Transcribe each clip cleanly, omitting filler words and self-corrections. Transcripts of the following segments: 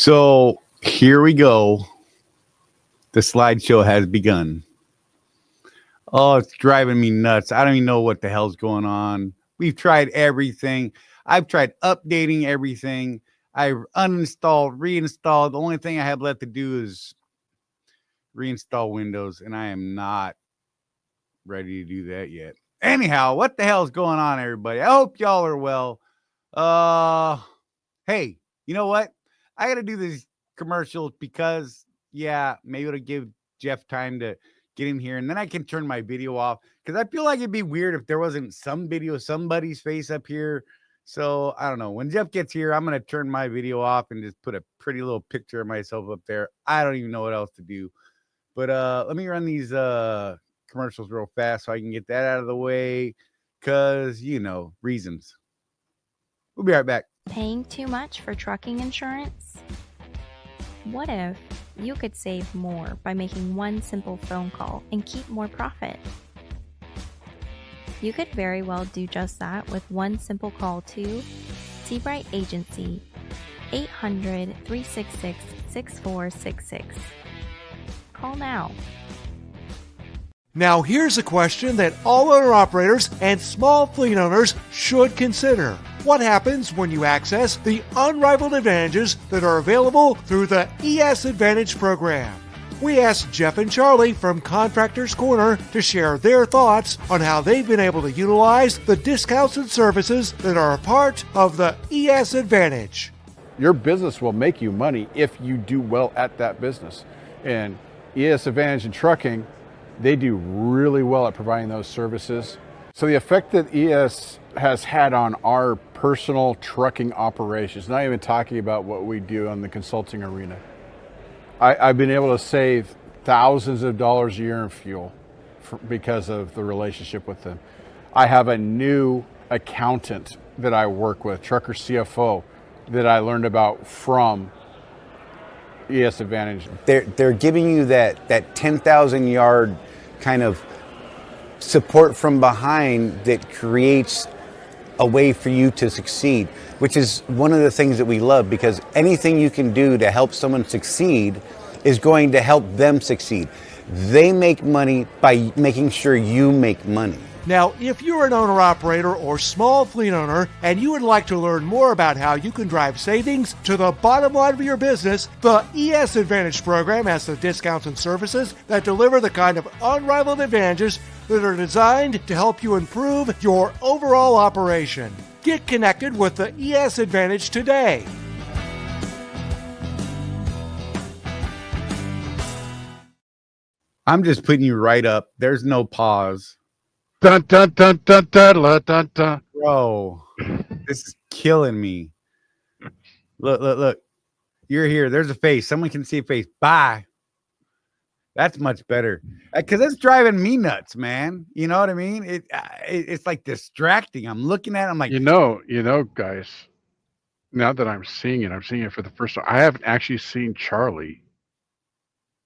So here we go. The slideshow has begun. Oh, it's driving me nuts. I don't even know what the hell's going on. We've tried everything. I've tried updating everything. I've uninstalled, reinstalled. The only thing I have left to do is reinstall Windows, and I am not ready to do that yet. Anyhow, what the hell's going on, everybody? I hope y'all are well. Hey, you know what? I got to do these commercials because, yeah, maybe it'll give Jeff time to get in here, and then I can turn my video off because I feel like it'd be weird if there wasn't some video, somebody's face up here. So I don't know. When Jeff gets here, I'm gonna turn my video off and just put a pretty little picture of myself up there. I don't even know what else to do. But let me run these commercials real fast so I can get that out of the way. Cause reasons. We'll be right back. Paying too much for trucking insurance? What if you could save more by making one simple phone call and keep more profit? You could very well do just that with one simple call to Seabright Agency, 800-366-6466. Call now. Now here's a question that all owner-operators and small fleet owners should consider. What happens when you access the unrivaled advantages that are available through the ES Advantage program? We asked Jeff and Charlie from Contractors Corner to share their thoughts on how they've been able to utilize the discounts and services that are a part of the ES Advantage. Your business will make you money if you do well at that business. And ES Advantage in trucking, they do really well at providing those services. So the effect that ES has had on our personal trucking operations, not even talking about what we do on the consulting arena, I've been able to save thousands of dollars a year in fuel because of the relationship with them. I have a new accountant that I work with, trucker CFO, that I learned about from ES Advantage. They're giving you that 10,000 yard kind of support from behind that creates a way for you to succeed, which is one of the things that we love, because anything you can do to help someone succeed is going to help them succeed. They make money by making sure you make money. Now, if you're an owner-operator or small fleet owner and you would like to learn more about how you can drive savings to the bottom line of your business, the ES Advantage program has the discounts and services that deliver the kind of unrivaled advantages that are designed to help you improve your overall operation. Get connected with the ES Advantage today. I'm just putting you right up. There's no pause. Dun dun dun dun dun dun dun. Bro, this is killing me. Look. You're here. There's a face. Someone can see a face. Bye. That's much better. Because it's driving me nuts, man. You know what I mean? It's like distracting. I'm looking at it. I'm like, You know, guys, now that I'm seeing it for the first time. I haven't actually seen Charlie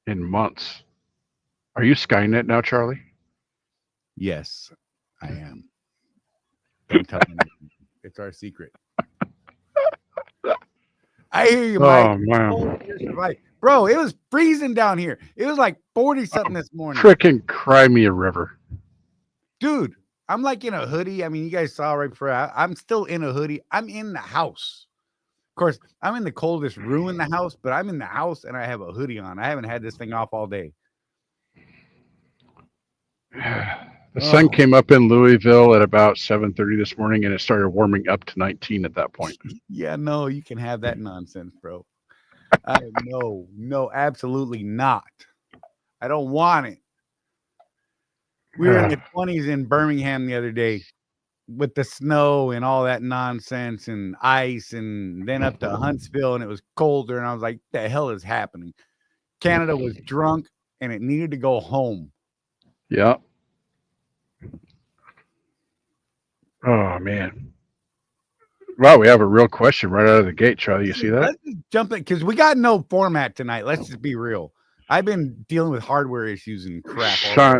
in months. Are you Skynet now, Charlie? yes, I am. Don't tell me. It's our secret. I hear you, Mike. Oh, man. Oh, right. Bro, it was freezing down here. It was like 40 something this morning. Frickin' cry me a river. Dude, I'm like in a hoodie. I mean, you guys saw right before. I'm still in a hoodie. I'm in the house. Of course, I'm in the coldest room in the house, but I'm in the house and I have a hoodie on. I haven't had this thing off all day. The sun came up in Louisville at about 7:30 this morning, and it started warming up to 19 at that point. Yeah, no, you can have that nonsense, bro. No, absolutely not. I don't want it. We were in the 20s in Birmingham the other day with the snow and all that nonsense and ice, and then up to Huntsville, and it was colder, and I was like, the hell is happening? Canada was drunk, and it needed to go home. Yeah. Oh, man. Wow, we have a real question right out of the gate, Charlie. You see that? Let's just jump in because we got no format tonight. Let's just be real. I've been dealing with hardware issues and crap.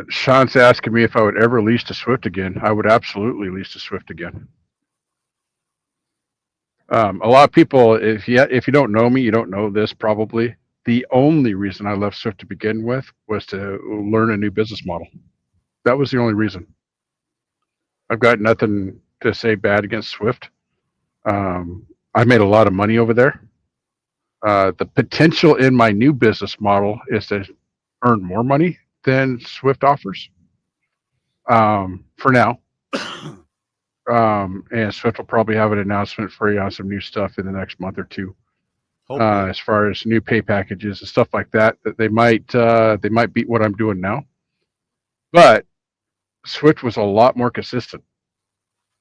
Sean's asking me if I would ever lease to Swift again. I would absolutely lease to Swift again. A lot of people, if you don't know me, you don't know this probably. The only reason I left Swift to begin with was to learn a new business model. That was the only reason. I've got nothing to say bad against Swift. I made a lot of money over there. The potential in my new business model is to earn more money than Swift offers for now. And Swift will probably have an announcement for you on some new stuff in the next month or two, as far as new pay packages and stuff like that. That they might beat what I'm doing now, but Swift was a lot more consistent.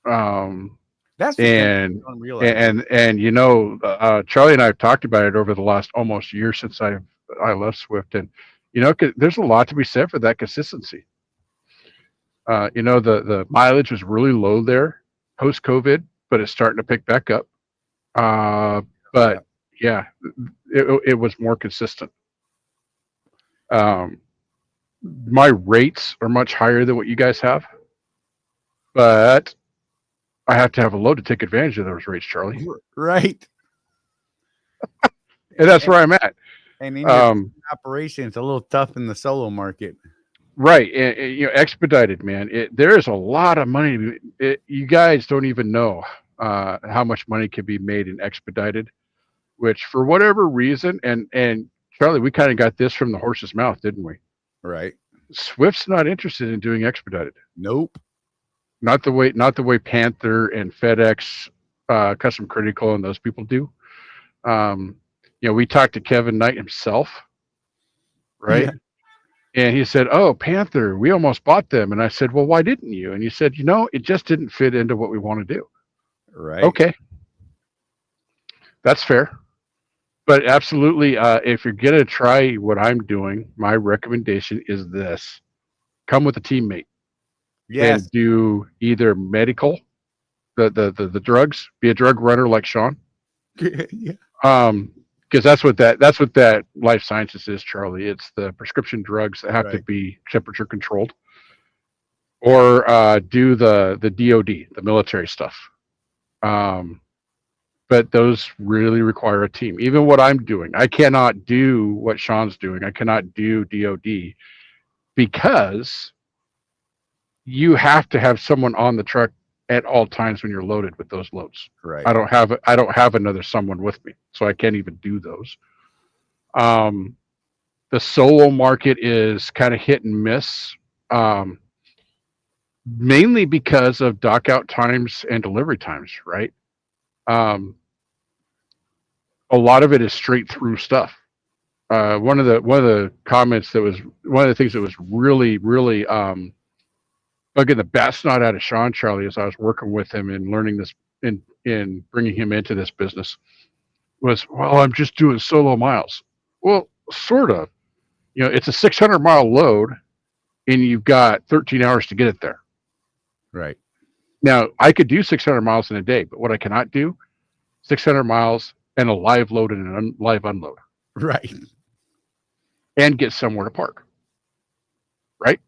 That's the and thing I don't realize. and you know, Charlie and I have talked about it over the last almost year since I left Swift, and you know, there's a lot to be said for that consistency. You know, the mileage was really low there post COVID, but it's starting to pick back up. But yeah, it was more consistent. My rates are much higher than what you guys have, but I have to have a load to take advantage of those rates, Charlie. Right. And that's where I'm at. And in your operation, it's a little tough in the solo market. Right. And, you know, expedited, man. There is a lot of money. You guys don't even know how much money can be made in expedited, which for whatever reason, and Charlie, we kind of got this from the horse's mouth, didn't we? Right. Swift's not interested in doing expedited. Nope. Not the way Panther and FedEx, Custom Critical, and those people do. You know, we talked to Kevin Knight himself, right? Yeah. And he said, "Oh, Panther, we almost bought them." And I said, "Well, why didn't you?" And he said, "You know, it just didn't fit into what we want to do." Right. Okay, that's fair. But absolutely, if you're gonna try what I'm doing, my recommendation is this: come with a teammate. Yes. And do either medical, the drugs, be a drug runner like Sean. Yeah. Because that's what that life sciences is, Charlie. It's the prescription drugs that have to Right. be temperature controlled, or do the DoD, the military stuff. But those really require a team. Even what I'm doing, I cannot do what Sean's doing. I cannot do DoD because you have to have someone on the truck at all times when you're loaded with those loads. Right. I don't have another someone with me, so I can't even do those. The solo market is kind of hit and miss, mainly because of dock out times and delivery times, right? A lot of it is straight through stuff. One of the comments that was one of the things that was really bugging the bat snot out of Sean, Charlie, as I was working with him and learning this in bringing him into this business was, well, I'm just doing solo miles. Well, sort of. You know, it's a 600-mile load, and you've got 13 hours to get it there. Right. Now, I could do 600 miles in a day, but what I cannot do, 600 miles and a live load and a live unload. Right. And get somewhere to park. Right?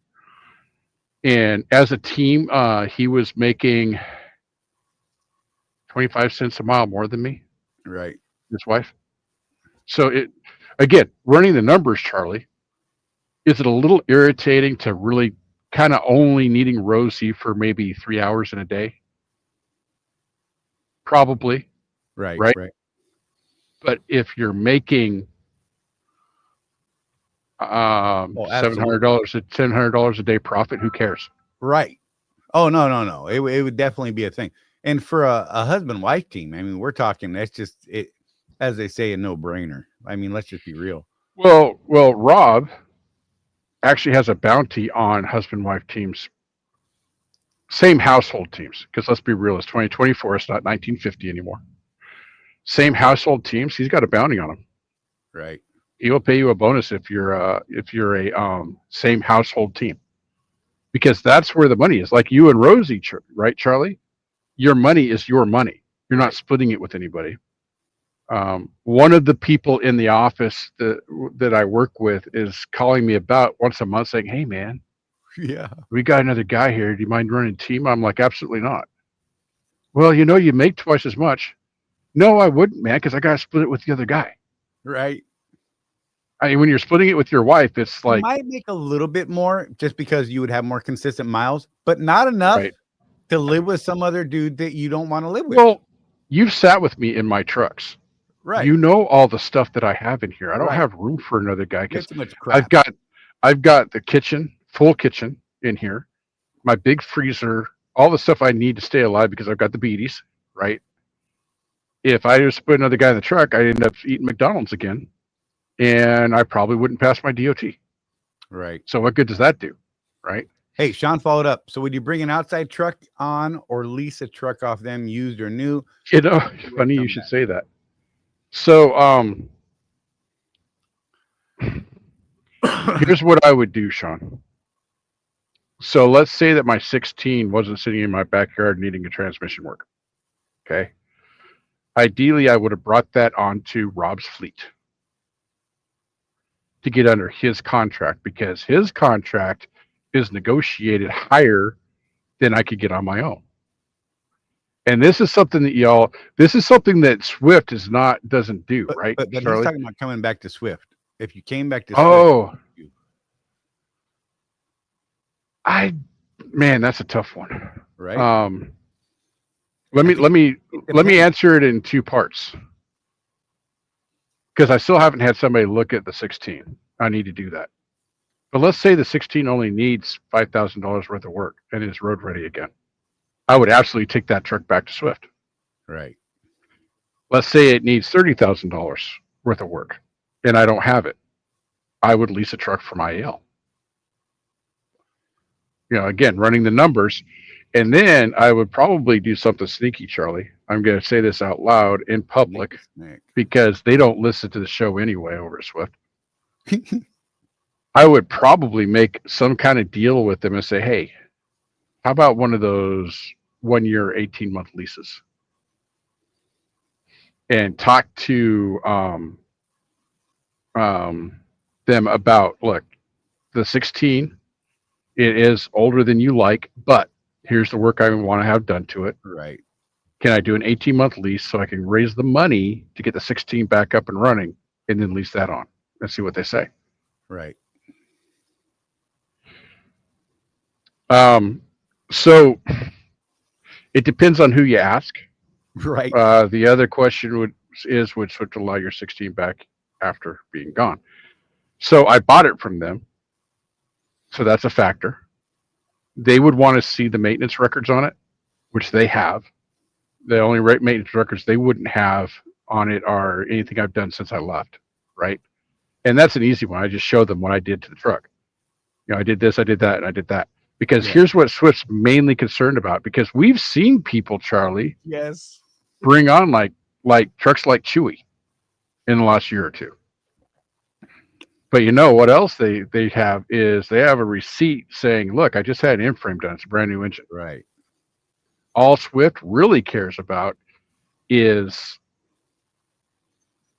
And as a team, he was making 25 cents a mile more than me, Right. his wife. So again, running the numbers, Charlie, is it a little irritating to really kind of only needing Rosie for maybe 3 hours in a day? Probably. Right. Right. Right. But if you're making $700 a day profit, who cares? Right. Oh, no. It would definitely be a thing. And for a husband-wife team, I mean, we're talking, that's just it, as they say, a no-brainer. I mean, let's just be real. Well, Rob actually has a bounty on husband-wife teams, same household teams, because let's be real, it's 2024, it's not 1950 anymore. Same household teams, he's got a bounty on them. Right. He will pay you a bonus if you're a same household team, because that's where the money is. Like you and Rosie, right, Charlie? Your money is your money. You're not splitting it with anybody. One of the people in the office that I work with is calling me about once a month saying, "Hey, man, Yeah. we got another guy here. Do you mind running team?" I'm like, absolutely not. Well, you know, you make twice as much. No, I wouldn't, man, because I got to split it with the other guy. Right. I mean, when you're splitting it with your wife, it's You like, might make a little bit more just because you would have more consistent miles, but not enough right. to live with some other dude that you don't want to live with. Well, you've sat with me in my trucks. right. You know all the stuff that I have in here. I don't Right. have room for another guy You because got too much crap. I've got the kitchen, full kitchen in here, my big freezer, all the stuff I need to stay alive because I've got the beaties, right? If I just put another guy in the truck, I end up eating McDonald's again, and I probably wouldn't pass my DOT. Right. So what good does that do, right? Hey, Sean followed up. So would you bring an outside truck on or lease a truck off them, used or new? You know, funny you should say that. So here's what I would do, Sean. So let's say that my 16 wasn't sitting in my backyard needing a transmission work. Okay. Ideally, I would have brought that onto Rob's fleet to get under his contract because his contract is negotiated higher than I could get on my own. And this is something that this is something that Swift doesn't do, right? But he's Charlie? talking about coming back to Swift. If you came back to Oh, Swift, man, that's a tough one. right? Let me answer it in two parts because I still haven't had somebody look at the 16. I need to do that. But let's say the 16 only needs $5,000 worth of work and is road ready again. I would absolutely take that truck back to Swift. Right. Let's say it needs $30,000 worth of work and I don't have it. I would lease a truck from IL. You know, again, running the numbers. And then I would probably do something sneaky, Charlie. I'm going to say this out loud in public Nick. because they don't listen to the show anyway over at Swift. I would probably make some kind of deal with them and say, hey, how about one of those 1 year, 18-month leases? And talk to them about, look, the 16, it is older than you like, but here's the work I want to have done to it. Right. Can I do an 18-month lease so I can raise the money to get the 16 back up and running and then lease that on and see what they say? Right. So it depends on who you ask. Right. The other question would Swift allow your 16 back after being gone? So I bought it from them. So that's a factor. They would want to see the maintenance records on it, which they have. The only maintenance records they wouldn't have on it are anything I've done since I left, right? And that's an easy one. I just show them what I did to the truck. You know, I did this, I did that, and I did that. Because here's what Swift's mainly concerned about. Because we've seen people, Charlie, Yes. bring on like trucks like Chewy in the last year or two. But you know what else they have is they have a receipt saying, look, I just had an in-frame done. It's a brand new engine. Right. All Swift really cares about is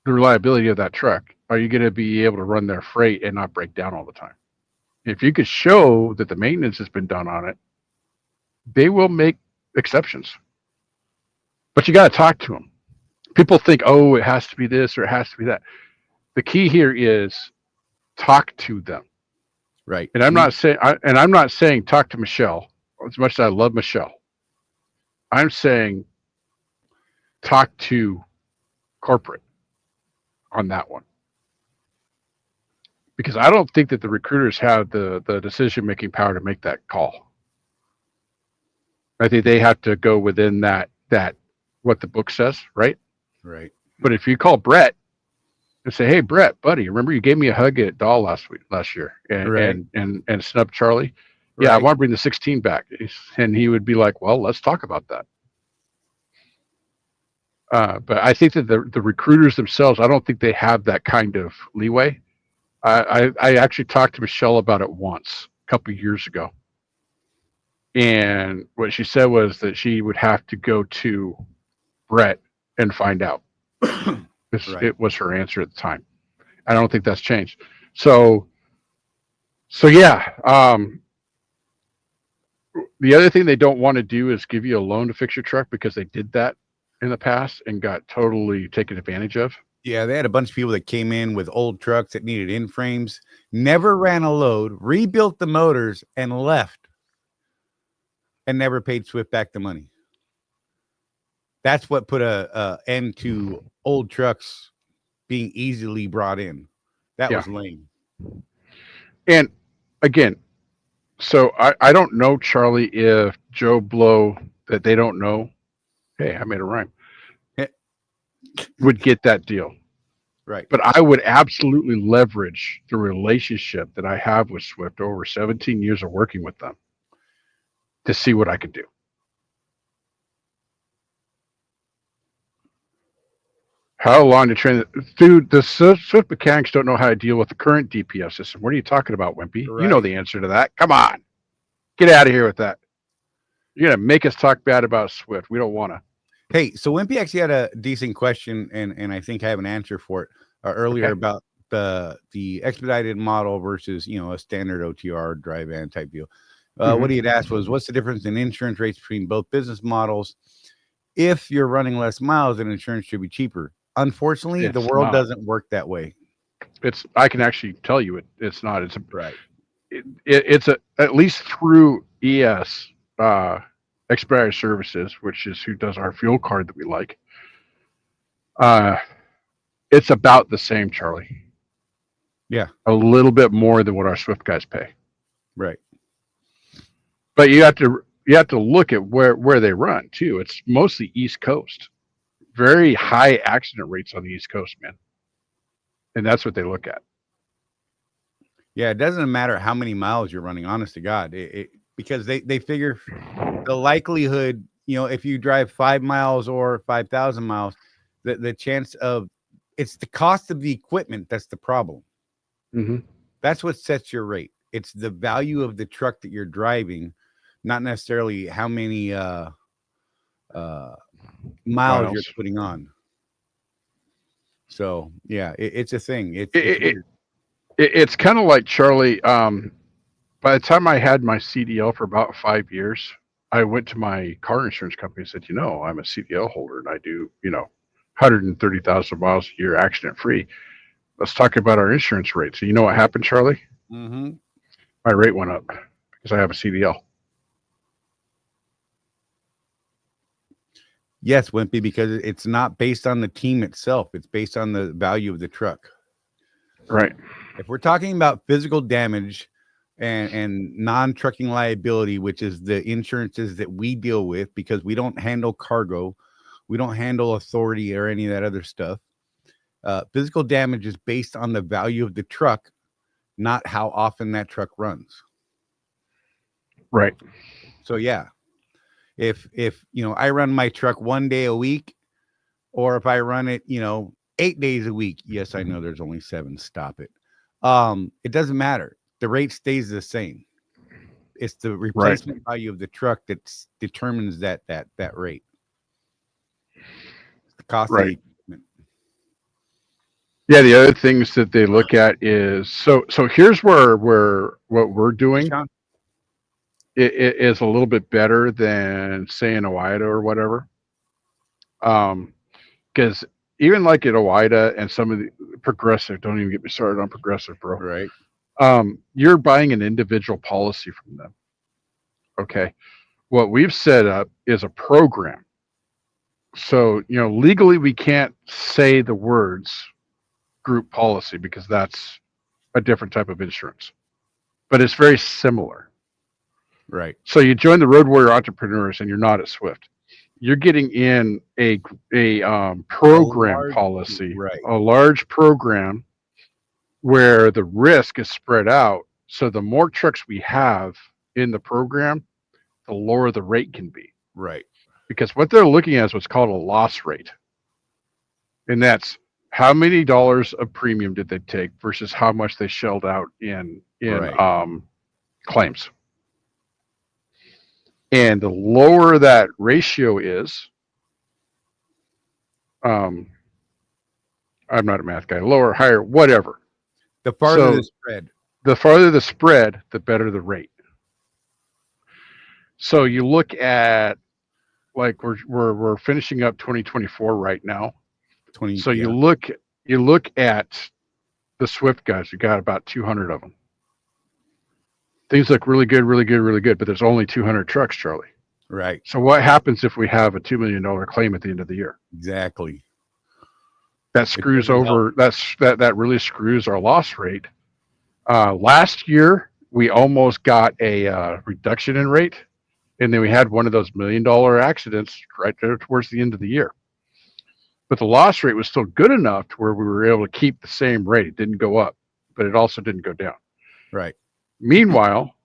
the reliability of that truck. Are you going to be able to run their freight and not break down all the time? If you could show that the maintenance has been done on it, they will make exceptions. But you got to talk to them. People think, oh, it has to be this or it has to be that. The key here is talk to them. Right. And I'm not saying talk to Michelle as much as I love Michelle. I'm saying talk to corporate on that one. Because I don't think that the recruiters have the decision-making power to make that call. I think they have to go within that what the book says, right? Right. But if you call Brett and say, "Hey, Brett, buddy, remember you gave me a hug at Doll last year and Right. and snubbed Charlie? Yeah, I Right. want to bring the 16 back." And he would be like, "Well, let's talk about that." But I think that the recruiters themselves, I don't think they have that kind of leeway. I actually talked to Michelle about it once a couple of years ago. And what she said was that she would have to go to Brett and find out. Right. It was her answer at the time. I don't think that's changed. So yeah. The other thing they don't want to do is give you a loan to fix your truck because they did that in the past and got totally taken advantage of. Yeah, they had a bunch of people that came in with old trucks that needed in frames, never ran a load, rebuilt the motors, and left, and never paid Swift back the money. That's what put a end to old trucks being easily brought in. That Yeah. was lame. And again, so I don't know, Charlie, if Joe Blow that they don't know, hey, I made a rhyme, would get that deal. Right. But I would absolutely leverage the relationship that I have with Swift over 17 years of working with them to see what I could do. How long to train? Dude, the Swift mechanics don't know how to deal with the current DPF system. What are you talking about, Wimpy? You know Right. the answer to that. Come on. Get out of here with that. You're going to make us talk bad about Swift. We don't want to. Hey, so Wimpy actually had a decent question, and I think I have an answer for it earlier Okay. about the expedited model versus a standard OTR dry van type deal. What he had asked was, what's the difference in insurance rates between both business models? If you're running less miles, then insurance should be cheaper. Unfortunately, the It's world not. doesn't work that way. I can actually tell you it's not. It's Right. it's at least through ES Expedited Services, which is who does our fuel card that we like. It's about the same, Charlie. Yeah. A little bit more than what our Swift guys pay. Right. But you have to look at where they run too. It's mostly East Coast. Very high accident rates on the East Coast, man. And that's what they look at. Yeah, it doesn't matter how many miles you're running, honest to God, because they figure the likelihood, if you drive 5 miles or 5,000 miles, the chance of it's the cost of the equipment that's the problem. Mm-hmm. That's what sets your rate. It's the value of the truck that you're driving, not necessarily how many miles you're putting on. So yeah, it's a thing. It's kind of like, Charlie, by the time I had my CDL for about 5 years, I went to my car insurance company and said, I'm a CDL holder and I do 130,000 miles a year accident free. Let's talk about our insurance rates. So you know what happened, Charlie? Mm-hmm. My rate went up because I have a CDL. Yes, Wimpy, because it's not based on the team itself. It's based on the value of the truck. Right. If we're talking about physical damage and non-trucking liability, which is the insurances that we deal with, because we don't handle cargo, we don't handle authority or any of that other stuff. Physical damage is based on the value of the truck, not how often that truck runs. Right. So yeah, if I run my truck 1 day a week, or if I run it 8 days a week, yes, I know there's only 7. Stop it. It doesn't matter. The rate stays the same. It's the replacement value of the truck that determines that rate. The cost of the equipment. Yeah, the other things that they look at is so here's where what we're doing it is a little bit better than say in OOIDA or whatever. Because even like at OOIDA and some of the Progressive, don't even get me started on Progressive, bro. Right. You're buying an individual policy from them. Okay. What we've set up is a program. So, legally we can't say the words group policy because that's a different type of insurance. But it's very similar. Right. So you join the Road Warrior Entrepreneurs and you're not at Swift. You're getting in a program policy, right. A large program where the risk is spread out. So the more trucks we have in the program, the lower the rate can be. Right. Because what they're looking at is what's called a loss rate. And that's how many dollars of premium did they take versus how much they shelled out in claims. And the lower that ratio is, I'm not a math guy, lower, higher, whatever. The farther the spread. The farther the spread, the better the rate. So you look at like we're finishing up 2024 right now. 20. So yeah. you look at the Swift guys. You got about 200 of them. Things look really good, really good, really good, but there's only 200 trucks, Charlie. Right. So what happens if we have a $2 million claim at the end of the year? Exactly. That screws doesn't over. That really screws our loss rate. Last year we almost got a reduction in rate, and then we had one of those $1 million accidents right there towards the end of the year. But the loss rate was still good enough to where we were able to keep the same rate. It didn't go up, but it also didn't go down. Right. Meanwhile,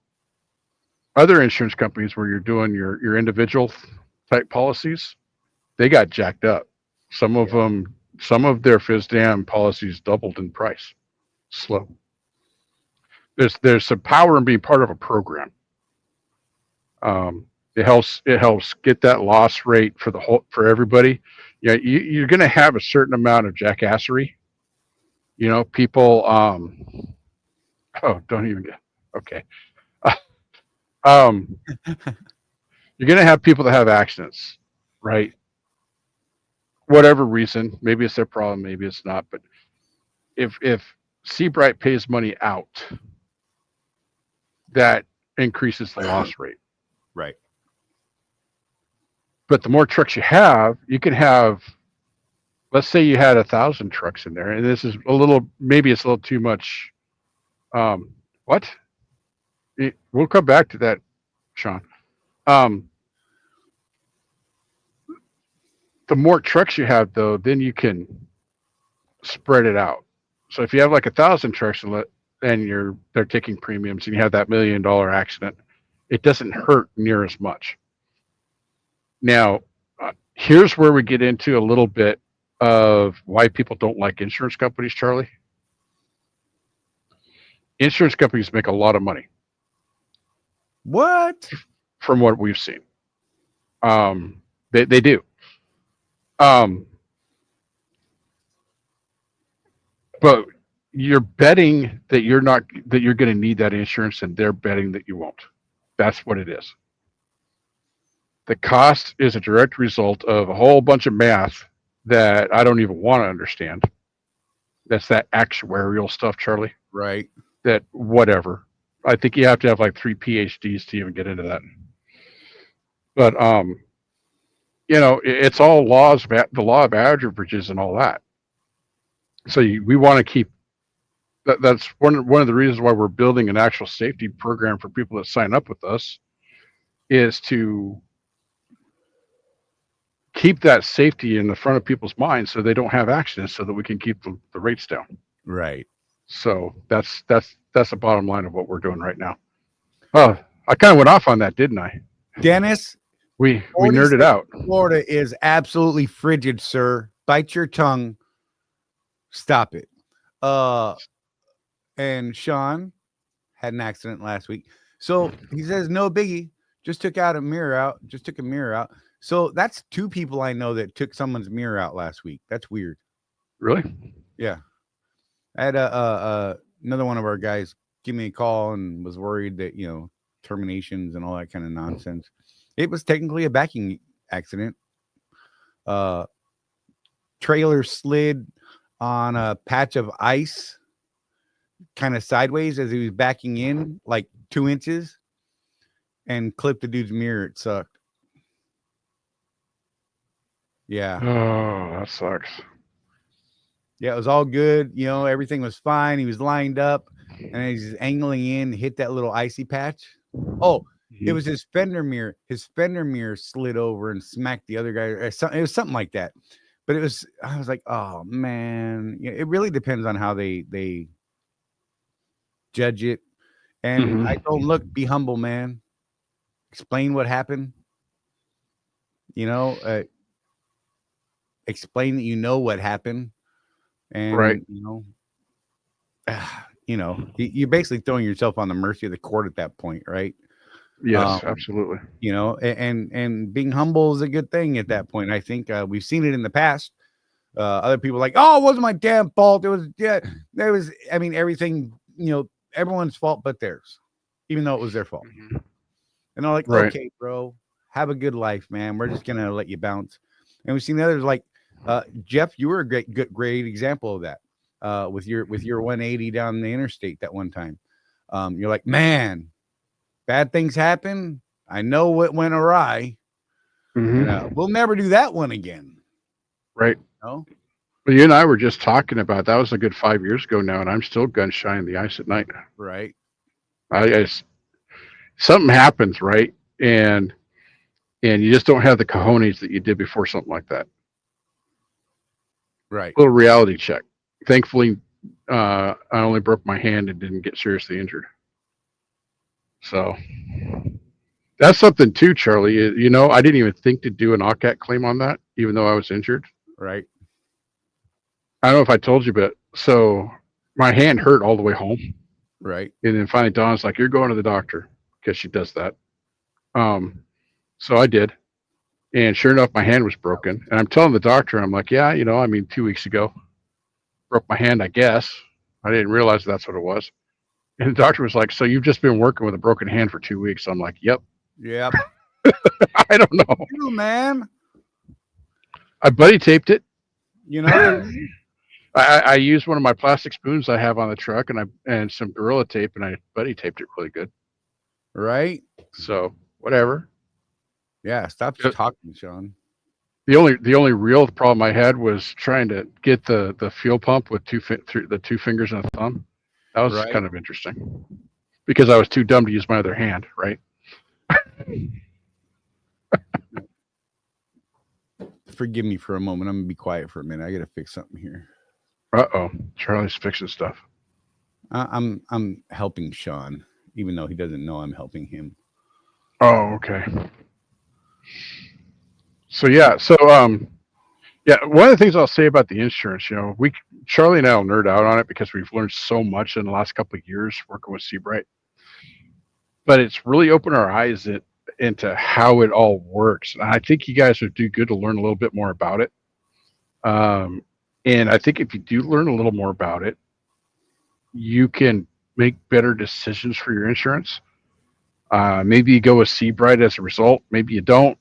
other insurance companies where you're doing your individual type policies, they got jacked up. Some of them, some of their FISDAM policies doubled in price. Slow. There's some power in being part of a program. It helps get that loss rate for everybody. Yeah, you're going to have a certain amount of jackassery. You know, people. Oh, don't even get okay. You're going to have people that have accidents, right? Whatever reason, maybe it's their problem, maybe it's not. But if Seabright pays money out, that increases the loss rate. Right. But the more trucks you have, you can have, let's say you had 1,000 trucks in there, and this is maybe it's a little too much. What? We'll come back to that, Sean. The more trucks you have, though, then you can spread it out. So if you have like 1,000 trucks and they're taking premiums, and you have that $1 million accident, it doesn't hurt near as much. Now, here's where we get into a little bit of why people don't like insurance companies, Charlie. Insurance companies make a lot of money. What? From what we've seen. They do. But you're betting that you're going to need that insurance, and they're betting that you won't. That's what it is. The cost is a direct result of a whole bunch of math that I don't even want to understand. That's that actuarial stuff, Charlie. Right. That whatever. I think you have to have like 3 PhDs to even get into that. But you know, it's all the law of averages and all that. So we want to keep that's one of the reasons why we're building an actual safety program for people that sign up with us, is to keep that safety in the front of people's minds so they don't have accidents, so that we can keep the rates down. Right. So that's the bottom line of what we're doing right now. Oh, I kind of went off on that, didn't I? Dennis, We nerded out. Florida is absolutely frigid, sir. Bite your tongue. Stop it. And Sean had an accident last week. So he says, no biggie. Just took a mirror out. So that's 2 people I know that took someone's mirror out last week. That's weird. Really? Yeah. I had another one of our guys give me a call and was worried that, you know, terminations and all that kind of nonsense. It was technically a backing accident. Trailer slid on a patch of ice kind of sideways as he was backing in like 2 inches and clipped the dude's mirror. It sucked. Yeah. Oh, that sucks. Yeah, it was all good. You know, everything was fine. He was lined up and he's angling in, hit that little icy patch. Oh, it was his fender mirror. His fender mirror slid over and smacked the other guy. It was something like that. But I was like, oh man, it really depends on how they judge it. And I told him, look, be humble, man. Explain what happened. You know, explain that you know what happened. And right. You know, you're basically throwing yourself on the mercy of the court at that point, right? Yes, absolutely. You know, and being humble is a good thing at that point. I think we've seen it in the past. Other people like, oh, it wasn't my damn fault. It was, I mean, everything, you know, everyone's fault but theirs, even though it was their fault. And I'm like, right. okay, bro, Have a good life, man. We're just gonna let you bounce. And we've seen others like Jeff. You were a great example of that. With your 180 down the interstate that one time. You're like, man, bad things happen. I know what went awry. And, we'll never do that one again. Right. No. Well, you and I were just talking about that was a good 5 years ago now, and I'm still gun shy in the ice at night. Right. Something happens, right? And you just don't have the cojones that you did before something like that. Right. Little reality check. Thankfully, I only broke my hand and didn't get seriously injured. So that's something too, Charlie. You know, I didn't even think to do an OCAT claim on that, even though I was injured. Right. I don't know if I told you, but so my hand hurt all the way home. Right. And then finally Dawn's like, you're going to the doctor, because she does that. So I did. And sure enough, my hand was broken. And I'm telling the doctor, I'm like, yeah, you know, I mean, 2 weeks ago, broke my hand, I guess. I didn't realize that's what it was. And the doctor was like, so you've just been working with a broken hand for 2 weeks? I'm like, yep. Yep. I don't know. You, man. I buddy taped it. You know. I used one of my plastic spoons I have on the truck and some Gorilla tape, and I buddy taped it really good. Right. So whatever. Yeah. Stop talking, Sean. The only real problem I had was trying to get the fuel pump with the 2 fingers and a thumb. That was kind of interesting because I was too dumb to use my other hand. Right. Forgive me for a moment. I'm gonna be quiet for a minute. I gotta fix something here. Uh-oh. Charlie's fixing stuff. I'm helping Sean, even though he doesn't know I'm helping him. Oh, okay. So yeah, one of the things I'll say about the insurance, you know, Charlie and I will nerd out on it because we've learned so much in the last couple of years working with Seabright. But it's really opened our eyes into how it all works. And I think you guys would do good to learn a little bit more about it. And I think if you do learn a little more about it, you can make better decisions for your insurance. Maybe you go with Seabright as a result. Maybe you don't,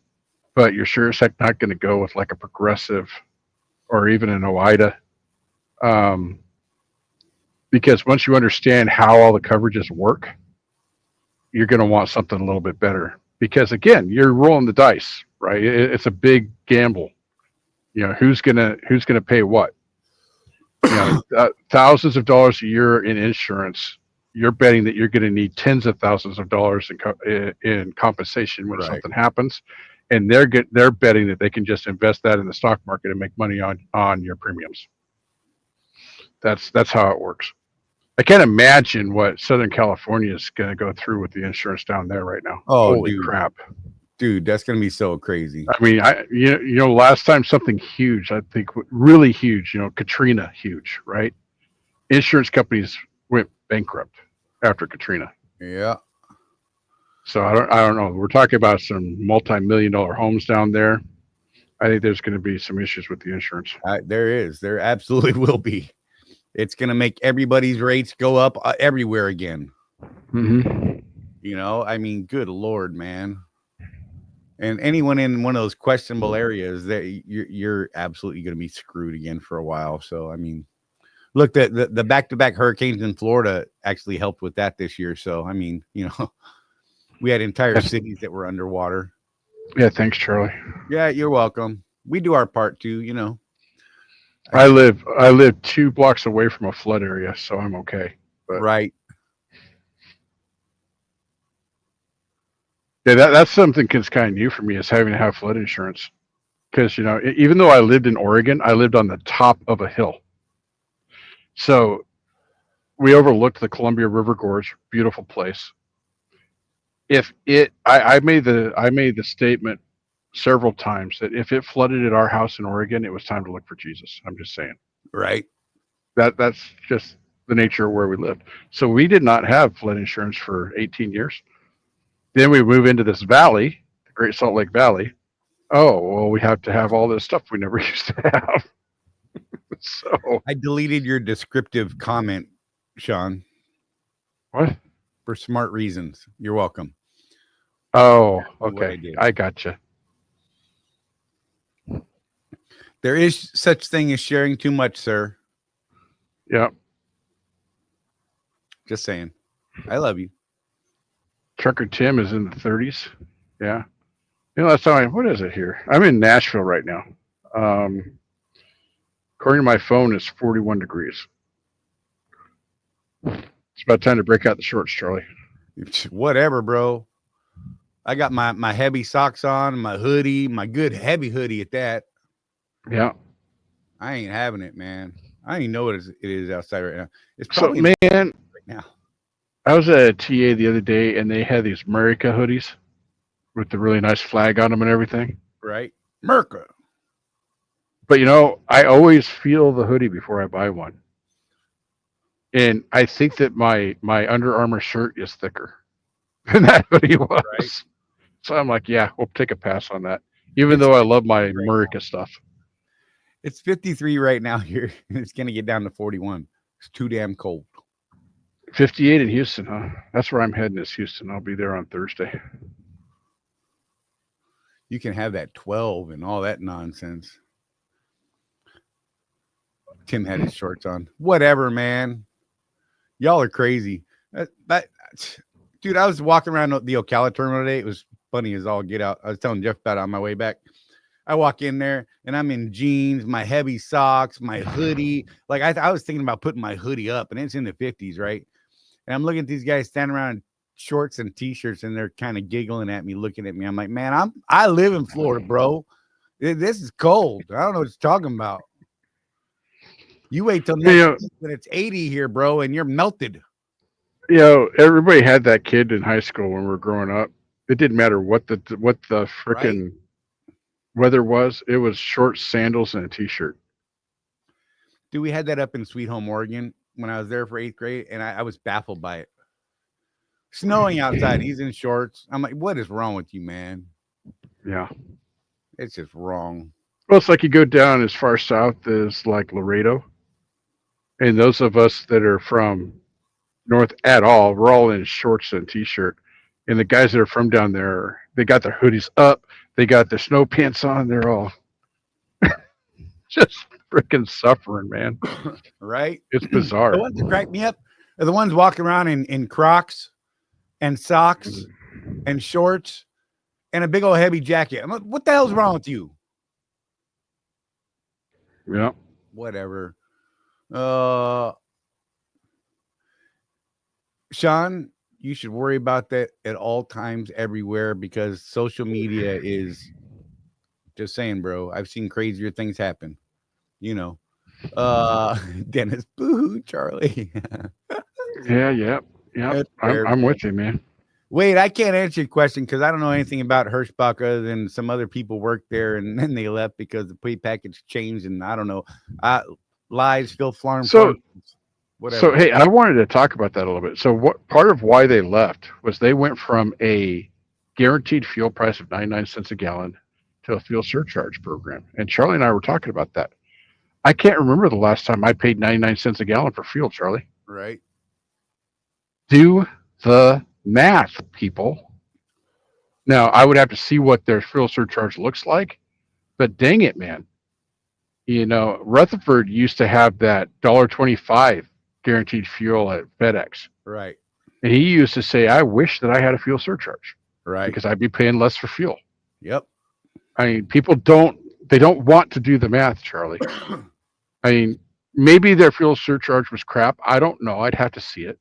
but you're sure as heck not going to go with like a Progressive or even an OIDA. Because once you understand how all the coverages work, you're going to want something a little bit better. Because again, you're rolling the dice, right? It's a big gamble. You know, who's gonna pay what? You know, thousands of dollars a year in insurance. You're betting that you're going to need tens of thousands of dollars in compensation when something happens, and they're betting that they can just invest that in the stock market and make money on your premiums. That's how it works. I can't imagine what Southern California is going to go through with the insurance down there right now. Oh, holy crap! Dude, that's going to be so crazy. I mean, you know, last time something huge, I think really huge, you know, Katrina, huge, right? Insurance companies went bankrupt after Katrina. Yeah. So I don't know. We're talking about some multi-million-dollar homes down there. I think there's going to be some issues with the insurance. There absolutely will be. It's going to make everybody's rates go up everywhere again. Mm-hmm. You know, I mean, good Lord, man. And anyone in one of those questionable areas, that you're absolutely going to be screwed again for a while. So, I mean, look, the back-to-back hurricanes in Florida actually helped with that this year. So, I mean, you know, we had entire cities that were underwater. Yeah, thanks, Charlie. Yeah, you're welcome. We do our part too, you know. I live 2 blocks away from a flood area, so I'm okay. But right. Yeah, that's something that's kind of new for me, is having to have flood insurance. Because, you know, even though I lived in Oregon, I lived on the top of a hill. So we overlooked the Columbia River Gorge, beautiful place. I made the statement several times that if it flooded at our house in Oregon, it was time to look for Jesus. I'm just saying. Right. That's just the nature of where we lived. So we did not have flood insurance for 18 years. Then we move into this valley, the Great Salt Lake Valley. Oh, well, we have to have all this stuff we never used to have. So I deleted your descriptive comment, Sean. What? For smart reasons. You're welcome. Oh, what I okay. did. I gotcha. There is such thing as sharing too much, sir. Yeah. Just saying. I love you. Trucker Tim is in the 30s. Yeah. You know, that's how what is it here? I'm in Nashville right now. According to my phone, it's 41 degrees. It's about time to break out the shorts, Charlie. Whatever, bro. I got my heavy socks on, my hoodie, my good heavy hoodie at that. Yeah. I ain't having it, man. I don't even know what it is outside right now. It's So, probably man, right now. I was at a TA the other day, and they had these America hoodies with the really nice flag on them and everything. Right? Merca. But, you know, I always feel the hoodie before I buy one. And I think that my Under Armour shirt is thicker than that hoodie was. Right. So I'm like, yeah, we'll take a pass on that. Even though I love my America stuff. It's 53 right now here. It's going to get down to 41. It's too damn cold. 58 in Houston, huh? That's where I'm heading is Houston. I'll be there on Thursday. You can have that 12 and all that nonsense. Tim had his shorts on. Whatever, man. Y'all are crazy. Dude, I was walking around the Ocala terminal today. It was funny as all get out. I was telling Jeff about it on my way back. I walk in there and I'm in jeans, my heavy socks, my hoodie. Like I was thinking about putting my hoodie up, and it's in the 50s, right? And I'm looking at these guys standing around in shorts and t-shirts, and they're kind of giggling at me, looking at me. I'm like, man, I live in Florida, bro. This is cold. I don't know what you're talking about. You wait till next week when it's 80 here, bro, and you're melted. You know, everybody had that kid in high school when we were growing up. It didn't matter what the frickin' weather was. It was shorts, sandals, and a t-shirt. Dude, we had that up in Sweet Home, Oregon when I was there for 8th grade, and I was baffled by it. Snowing outside. He's in shorts. I'm like, what is wrong with you, man? Yeah. It's just wrong. Well, it's like you go down as far south as like Laredo. And those of us that are from north at all, we're all in shorts and t-shirt. And the guys that are from down there, they got their hoodies up. They got their snow pants on. They're all just freaking suffering, man. Right? It's bizarre. The ones that crack me up are the ones walking around in Crocs and socks and shorts and a big old heavy jacket. I'm like, what the hell's wrong with you? Yeah. Whatever. Sean, you should worry about that at all times everywhere, because social media is just saying, bro. I've seen crazier things happen. You know. Dennis, boo, Charlie. Yeah. I'm with you, man. Wait, I can't answer your question because I don't know anything about Hirschbach other than some other people worked there and then they left because the pay package changed, and I don't know. Lies, Phil Flarm. So, whatever. So, hey, I wanted to talk about that a little bit. So what part of why they left was they went from a guaranteed fuel price of 99 cents a gallon to a fuel surcharge program. And Charlie and I were talking about that. I can't remember the last time I paid 99 cents a gallon for fuel, Charlie. Right. Do the math, people. Now, I would have to see what their fuel surcharge looks like, but dang it, man. You know, Rutherford used to have that $1.25 guaranteed fuel at FedEx. Right. And he used to say, I wish that I had a fuel surcharge. Right. Because I'd be paying less for fuel. Yep. I mean, people don't want to do the math, Charlie. I mean, maybe their fuel surcharge was crap. I don't know. I'd have to see it.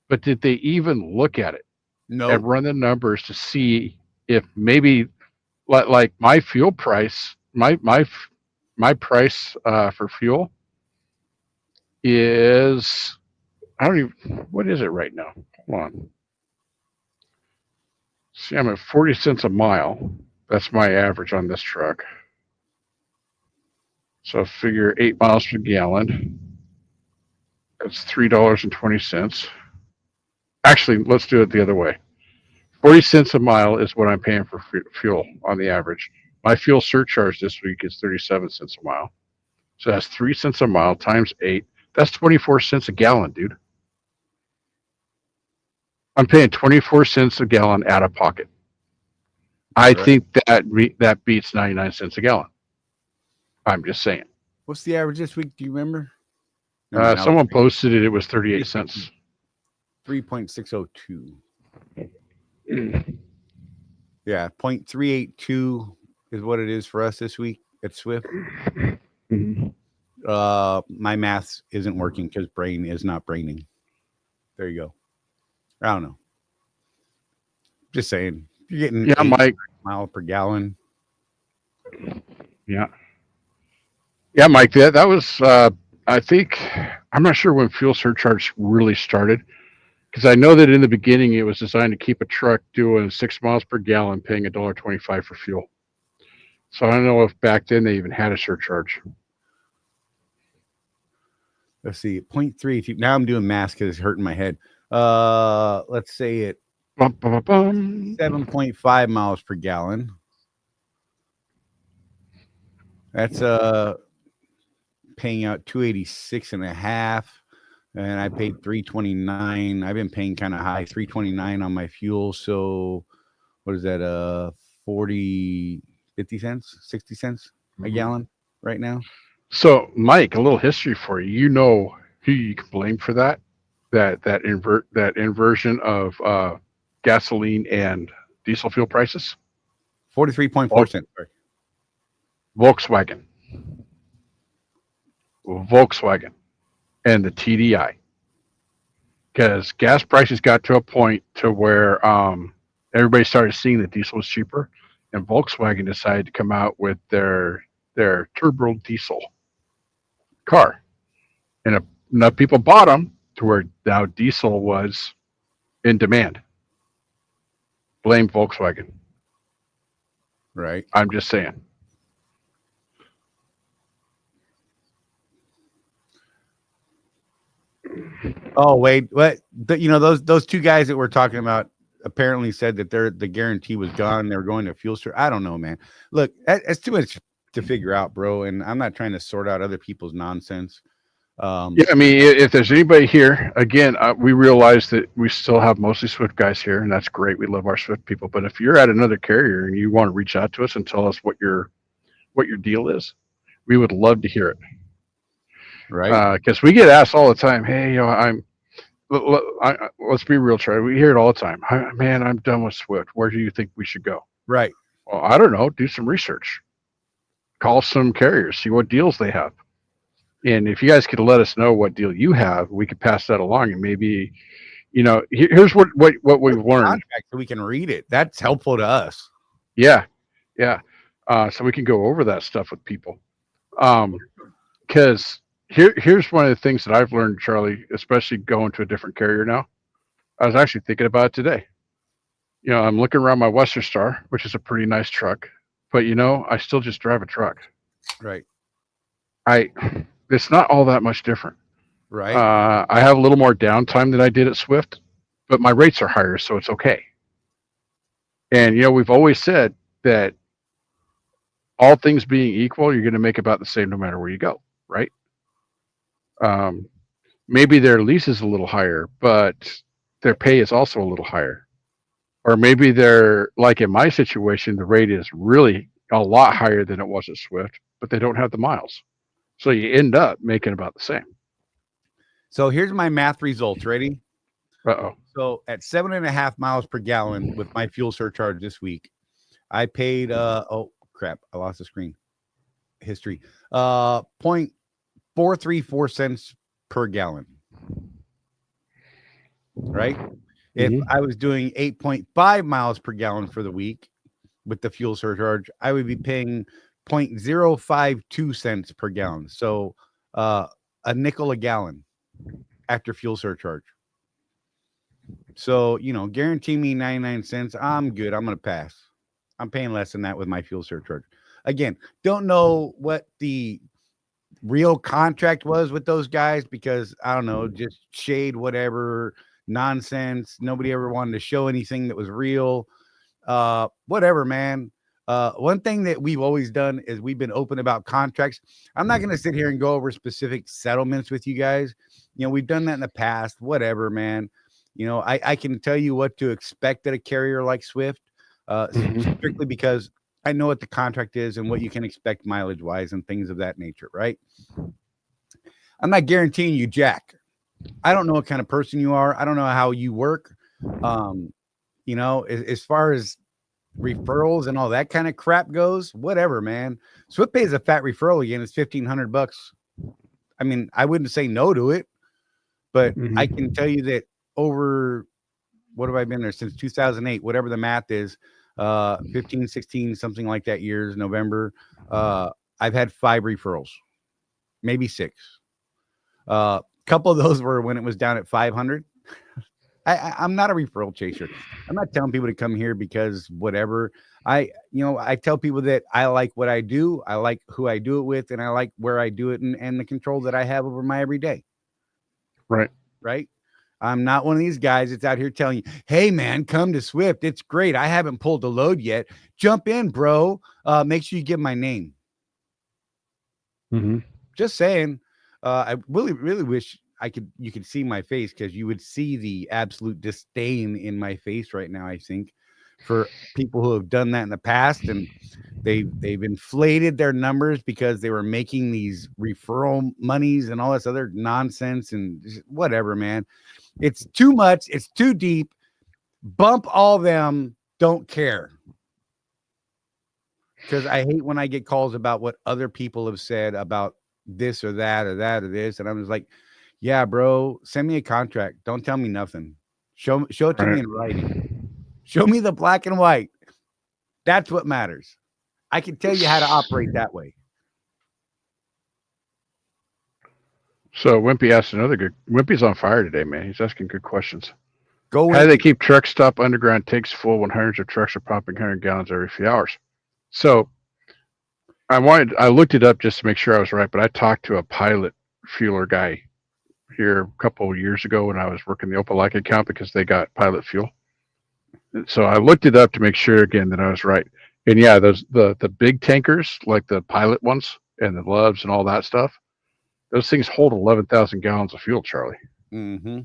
But did they even look at it? No. And run the numbers to see if maybe like my fuel price, my price for fuel is, I don't even, what is it right now? Hold on. See, I'm at 40 cents a mile. That's my average on this truck. So figure 8 miles per gallon. That's $3.20. Actually, let's do it the other way. 40 cents a mile is what I'm paying for fuel on the average. My fuel surcharge this week is 37 cents a mile. So that's 3 cents a mile times 8. That's 24 cents a gallon, dude. I'm paying 24 cents a gallon out of pocket. I Right. think that beats 99 cents a gallon. I'm just saying. What's the average this week? Do you remember? Never mind, Someone posted it. It was 38 cents. 3.602. Yeah, 0.382 is what it is for us this week at Swift. Mhm. My math isn't working because brain is not braining. There you go. I don't know. Just saying. You're getting Yeah, 8 Mike. miles per gallon. Yeah, Mike. That was. I think I'm not sure when fuel surcharge really started, because I know that in the beginning it was designed to keep a truck doing 6 miles per gallon, paying $1.25 for fuel. So I don't know if back then they even had a surcharge. Let's see, 0.3. Now I'm doing math because it's hurting my head. Let's say it Bum, bum, bum, bum. 7.5 miles per gallon. That's paying out 286 and a half, and I paid 329. I've been paying kind of high, 329 on my fuel. So what is that? 40, 50 cents, 60 cents a gallon right now. So, Mike, a little history for you. You know who you can blame for that? That inversion of gasoline and diesel fuel prices? 43.4 cents. Sorry. Volkswagen and the TDI, because gas prices got to a point to where everybody started seeing that diesel was cheaper, and Volkswagen decided to come out with their turbo diesel car, and enough people bought them to where now diesel was in demand. Blame Volkswagen. Right. I'm just saying. Oh wait, what? Those two guys that we're talking about apparently said that the guarantee was gone. They were going to fuel store. I don't know, man. Look, it's too much to figure out, bro. And I'm not trying to sort out other people's nonsense. Yeah, I mean, if there's anybody here, again, we realize that we still have mostly Swift guys here, and that's great. We love our Swift people. But if you're at another carrier and you want to reach out to us and tell us what your deal is, we would love to hear it. Right. Because we get asked all the time, hey, let's be real, Trey. We hear it all the time. Man, I'm done with Swift. Where do you think we should go? Right. Well, I don't know. Do some research. Call some carriers, see what deals they have. And if you guys could let us know what deal you have, we could pass that along. And maybe, here's what we've learned. Contract so we can read it. That's helpful to us. Yeah. So we can go over that stuff with people. Because here's one of the things that I've learned, Charlie, especially going to a different carrier now. I was actually thinking about it today. I'm looking around my Western Star, which is a pretty nice truck, but I still just drive a truck. Right. It's not all that much different. Right. I have a little more downtime than I did at Swift, but my rates are higher, so it's okay. And we've always said that all things being equal, you're going to make about the same no matter where you go, right? Maybe their lease is a little higher, but their pay is also a little higher. Or maybe they're, like in my situation, the rate is really a lot higher than it was at Swift, but they don't have the miles. So you end up making about the same. So here's my math results. Ready? Uh-oh. So at 7.5 miles per gallon with my fuel surcharge this week, I paid oh crap, I lost the screen. History. 0.434 cents per gallon. Right? If I was doing 8.5 miles per gallon for the week with the fuel surcharge, I would be paying 0.052 cents per gallon. So a nickel a gallon after fuel surcharge. So, guarantee me 99 cents. I'm good. I'm going to pass. I'm paying less than that with my fuel surcharge. Again, don't know what the real contract was with those guys because I don't know, just shade, whatever, nonsense. Nobody ever wanted to show anything that was real. Whatever, man. One thing that we've always done is we've been open about contracts. I'm not going to sit here and go over specific settlements with you guys. We've done that in the past. Whatever, man. I can tell you what to expect at a carrier like Swift. strictly because I know what the contract is and what you can expect mileage wise and things of that nature, right? I'm not guaranteeing you jack. I don't know what kind of person you are. I don't know how you work. You know, as far as referrals and all that kind of crap goes, whatever, man. Swift pays a fat referral again. It's $1,500. I mean, I wouldn't say no to it, but I can tell you that over what have I been there since 2008, whatever the math is, 15, 16, something like that years, November. I've had 5 referrals, maybe 6. Couple of those were when it was down at 500. I'm not a referral chaser. I'm not telling people to come here because whatever. I tell people that I like what I do. I like who I do it with, and I like where I do it and the control that I have over my everyday. Right. Right. I'm not one of these guys that's out here telling you, hey, man, come to Swift. It's great. I haven't pulled the load yet. Jump in, bro. Make sure you give my name. Just saying. I really, really wish you could see my face, because you would see the absolute disdain in my face right now, I think, for people who have done that in the past, and they've inflated their numbers because they were making these referral monies and all this other nonsense and whatever, man. It's too much. It's too deep. Bump all them. Don't care. Because I hate when I get calls about what other people have said about this or that or that or this. And I'm just like, yeah, bro, send me a contract. Don't tell me nothing. Show it to me in writing. Show me the black and white. That's what matters. I can tell you how to operate that way. So Wimpy asked another good. Wimpy's on fire today, man. He's asking good questions. Go. How do they keep truck stop underground tanks full when hundreds of trucks are pumping 100 gallons every few hours? So I looked it up just to make sure I was right, but I talked to a pilot fueler guy here a couple of years ago when I was working the Opelika account, because they got pilot fuel. So I looked it up to make sure again that I was right. And yeah, those the big tankers, like the pilot ones and the Loves and all that stuff, those things hold 11,000 gallons of fuel, Charlie. Mm-hmm.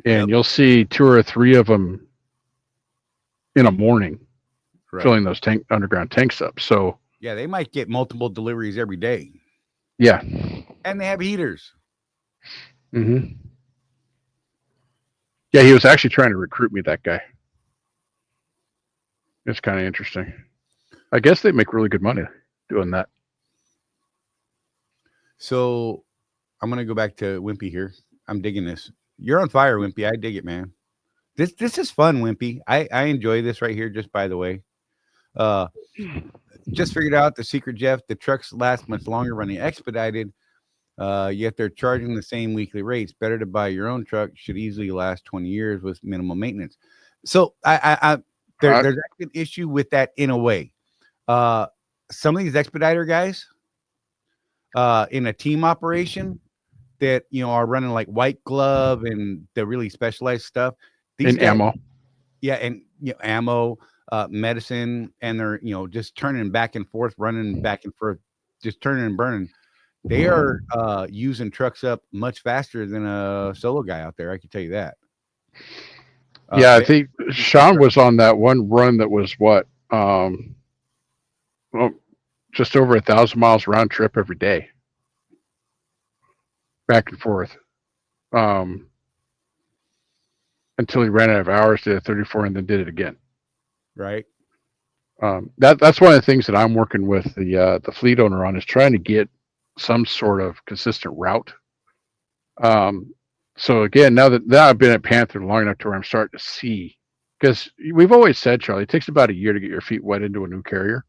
And you'll see 2 or 3 of them in a morning filling those underground tanks up. So yeah, they might get multiple deliveries every day. Yeah. And they have heaters. Yeah, he was actually trying to recruit me, that guy. It's kind of interesting. I guess they make really good money doing that. So I'm going to go back to Wimpy here. I'm digging this. You're on fire, Wimpy. I dig it, man. This is fun, Wimpy. I enjoy this right here, just by the way. Just figured out the secret, Jeff. The trucks last much longer running expedited, yet they're charging the same weekly rates. Better to buy your own truck. Should easily last 20 years with minimal maintenance. So there's actually an issue with that in a way. Some of these expediter guys in a team operation that are running like white glove and the really specialized stuff. These guys, ammo. Yeah, and ammo. Medicine, and they're just turning back and forth, running back and forth, just turning and burning. They are using trucks up much faster than a solo guy out there. I can tell you that. I think Sean was on that one run that was what, just over 1,000 miles round trip every day, back and forth, until he ran out of hours, did a 34, and then did it again. Right. That's one of the things that I'm working with the fleet owner on, is trying to get some sort of consistent route. So again, now that I've been at Panther long enough to where I'm starting to see, because we've always said, Charlie, it takes about a year to get your feet wet into a new carrier.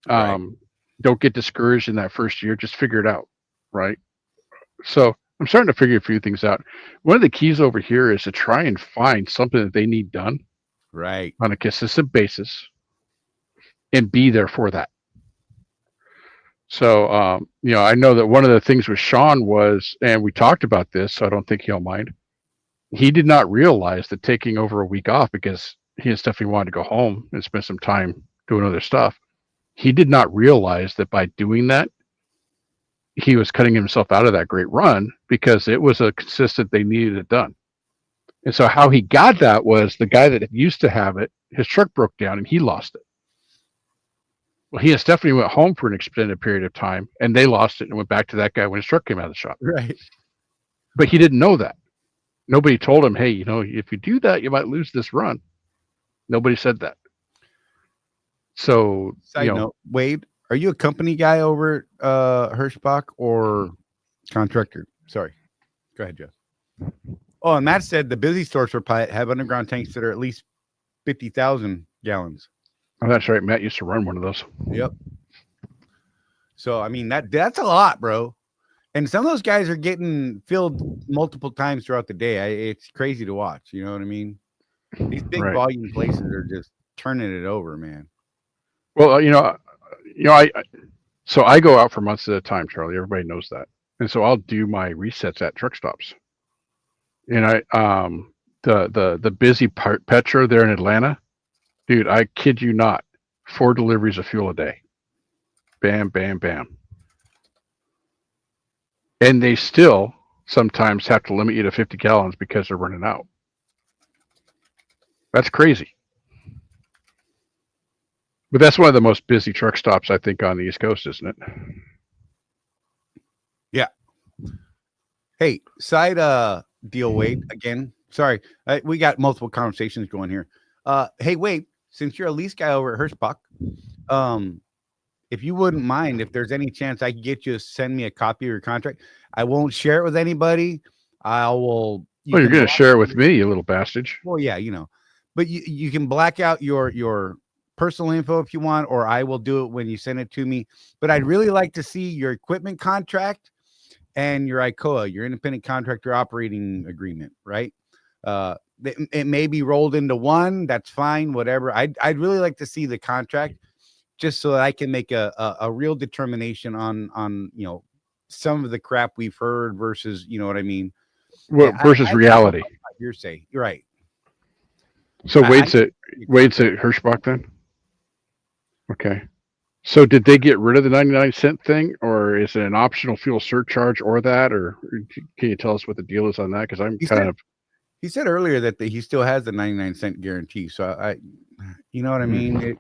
Don't get discouraged in that first year. Just figure it out. Right. So I'm starting to figure a few things out. One of the keys over here is to try and find something that they need done on a consistent basis and be there for that. So, I know that one of the things with Sean was, and we talked about this, so I don't think he'll mind. He did not realize that taking over a week off, because he and Stephanie wanted to go home and spend some time doing other stuff. He did not realize that by doing that, he was cutting himself out of that great run, because it was a consistent, they needed it done. And so how he got that was the guy that used to have it, his truck broke down and he lost it. Well, he and Stephanie went home for an extended period of time and they lost it and went back to that guy when his truck came out of the shop. Right. But he didn't know that. Nobody told him, hey, if you do that, you might lose this run. Nobody said that. So, Side note, Wade, are you a company guy over at Hirschbach or contractor? Sorry. Go ahead, Jeff. Oh, and Matt said the busy stores for Piet have underground tanks that are at least 50,000 gallons. oh, that's right. Matt used to run one of those. Yep. So, I mean, that's a lot, bro. And some of those guys are getting filled multiple times throughout the day. It's crazy to watch. You know what I mean? These big Right. volume places are just turning it over, man. Well, so I go out for months at a time, Charlie. Everybody knows that. And so I'll do my resets at truck stops. And the busy Petro there in Atlanta, dude, I kid you not, 4 deliveries of fuel a day. Bam, bam, bam. And they still sometimes have to limit you to 50 gallons because they're running out. That's crazy. But that's one of the most busy truck stops, I think, on the East Coast, isn't it? Hey, side deal, Wade, again. Sorry, we got multiple conversations going here. Hey, Wade, since you're a lease guy over at Hirschbach, if you wouldn't mind, if there's any chance I could get you to send me a copy of your contract, I won't share it with anybody. I will. You're going to share it with me, you little bastard. Well, yeah, but you can black out your personal info if you want, or I will do it when you send it to me. But I'd really like to see your equipment contract and your ICOA, your independent contractor operating agreement, right? It may be rolled into one. That's fine, whatever. I'd really like to see the contract just so that I can make a real determination on some of the crap we've heard versus, you know what I mean? Well, versus reality. Hearsay. You're right. So Wade's at Hirschbach then? Okay. So did they get rid of the 99-cent thing, or is it an optional fuel surcharge or that, or can you tell us what the deal is on that? Because he said earlier that he still has the 99-cent guarantee. So you know what I mean?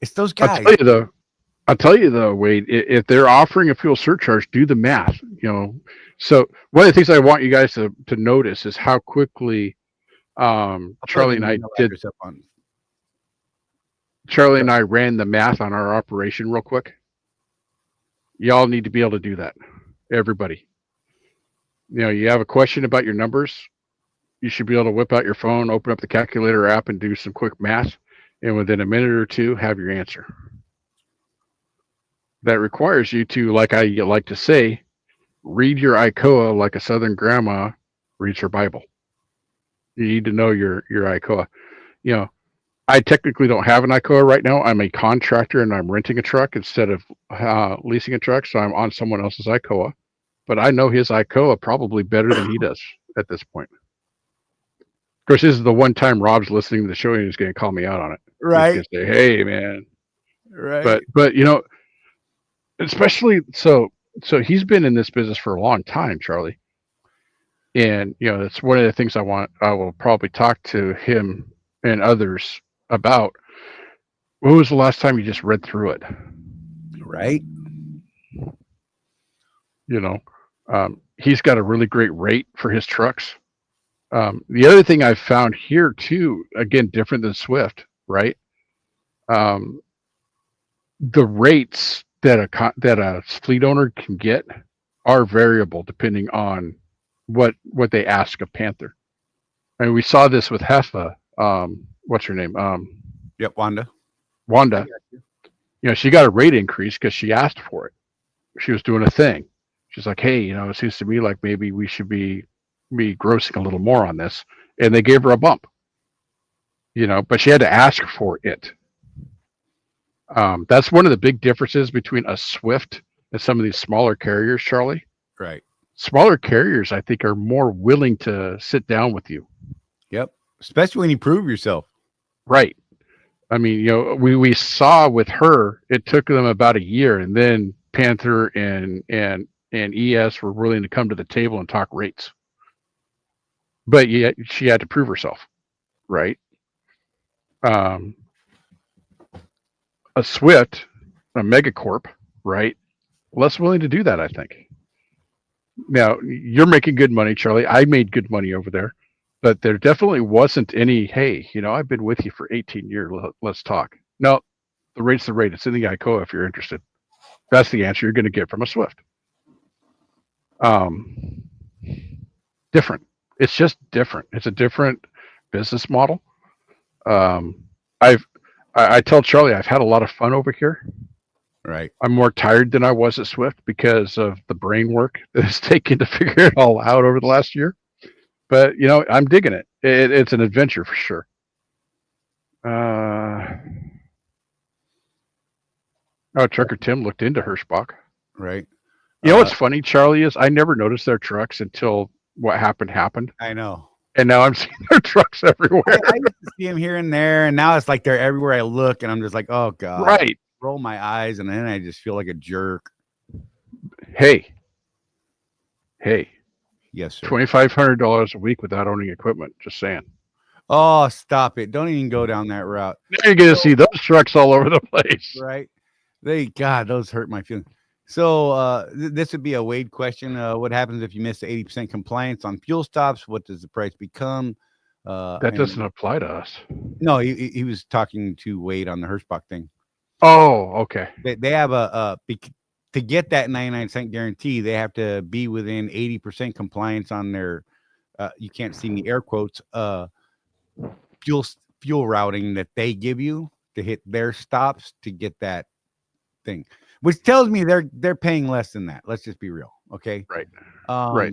It's those guys. I'll tell you though, Wade, if they're offering a fuel surcharge, do the math, So one of the things I want you guys to notice is how quickly Charlie and I ran the math on our operation real quick. Y'all need to be able to do that. Everybody. You have a question about your numbers, you should be able to whip out your phone, open up the calculator app and do some quick math. And within a minute or two, have your answer. That requires you to, like I like to say, read your ICOA like a Southern grandma reads her Bible. You need to know your ICOA. I technically don't have an ICOA right now. I'm a contractor and I'm renting a truck instead of leasing a truck, so I'm on someone else's ICOA. But I know his ICOA probably better than he does at this point. Of course, this is the one time Rob's listening to the show and he's going to call me out on it. Right. He's going to say, hey, man. Right. But especially so he's been in this business for a long time, Charlie. And, that's one of the things I will probably talk to him and others about. When was the last time you just read through it? Right. He's got a really great rate for his trucks. The other thing I've found here too, again, different than Swift, right? The rates that a fleet owner can get are variable depending on what they ask of Panther. I mean, we saw this with Heffa. What's her name? Yep, Wanda. She got a rate increase because she asked for it. She was doing a thing. She's like, hey, it seems to me like maybe we should be grossing a little more on this. And they gave her a bump. But she had to ask for it. That's one of the big differences between a Swift and some of these smaller carriers, Charlie. Right. Smaller carriers, I think, are more willing to sit down with you. Yep. Especially when you prove yourself. Right. I mean, we saw with her, it took them about a year, and then Panther and ES were willing to come to the table and talk rates. but yet she had to prove herself, right? A Swift, a megacorp, right? Less willing to do that, I think. Now you're making good money, Charlie. I made good money over there, but there definitely wasn't any. Hey, I've been with you for 18 years. Let's talk. No, the rate's the rate. It's in the ICOA if you're interested. That's the answer you're going to get from a Swift. Different. It's just different. It's a different business model. I tell Charlie I've had a lot of fun over here. Right. I'm more tired than I was at Swift because of the brain work that it's taken to figure it all out over the last year. But I'm digging it. It's an adventure for sure. Trucker Tim looked into Hirschbach. Right. What's funny, Charlie, is I never noticed their trucks until what happened. I know. And now I'm seeing their trucks everywhere. I used to see them here and there, and now it's like they're everywhere I look, and I'm just like, oh god. Right. Roll my eyes, and then I just feel like a jerk. Hey. Yes, sir. $2,500 a week without owning equipment. Just saying. Oh, stop it! Don't even go down that route. Now you're going to see those trucks all over the place. Right? Those hurt my feelings. So this would be a Wade question. What happens if you miss the 80% compliance on fuel stops? What does the price become? That doesn't apply to us. No, he was talking to Wade on the Hirschbach thing. Oh, okay. They have to get that 99-cent guarantee, they have to be within 80% compliance on their you can't see me air quotes fuel routing that they give you to hit their stops to get that thing, which tells me they're paying less than that. Let's just be real. Okay. Right. Right.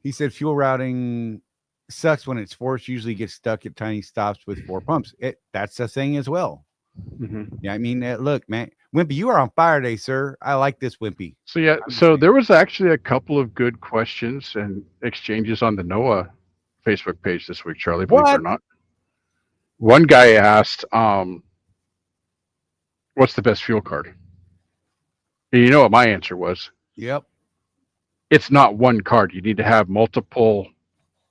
He said fuel routing sucks when it's forced, usually gets stuck at tiny stops with 4 pumps. That's a thing as well. Mm-hmm. Yeah, I mean, look, man, Wimpy, you are on fire today, sir. I like this, Wimpy. So there was actually a couple of good questions and exchanges on the NOAA Facebook page this week, Charlie, believe it or not. One guy asked, what's the best fuel card? And you know what my answer was? Yep. It's not one card. You need to have multiple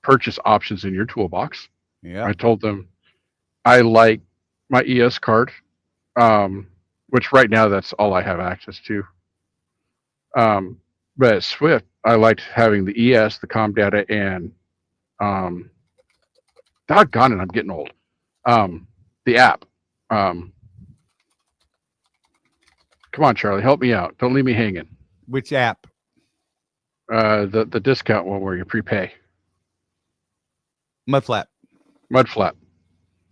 purchase options in your toolbox. Yeah. I told them I like my ES card, which right now that's all I have access to. But at Swift, I liked having the ES, the COM data, and doggone it, I'm getting old. The app. Come on, Charlie, help me out. Don't leave me hanging. Which app? The discount one where you prepay. Mudflap.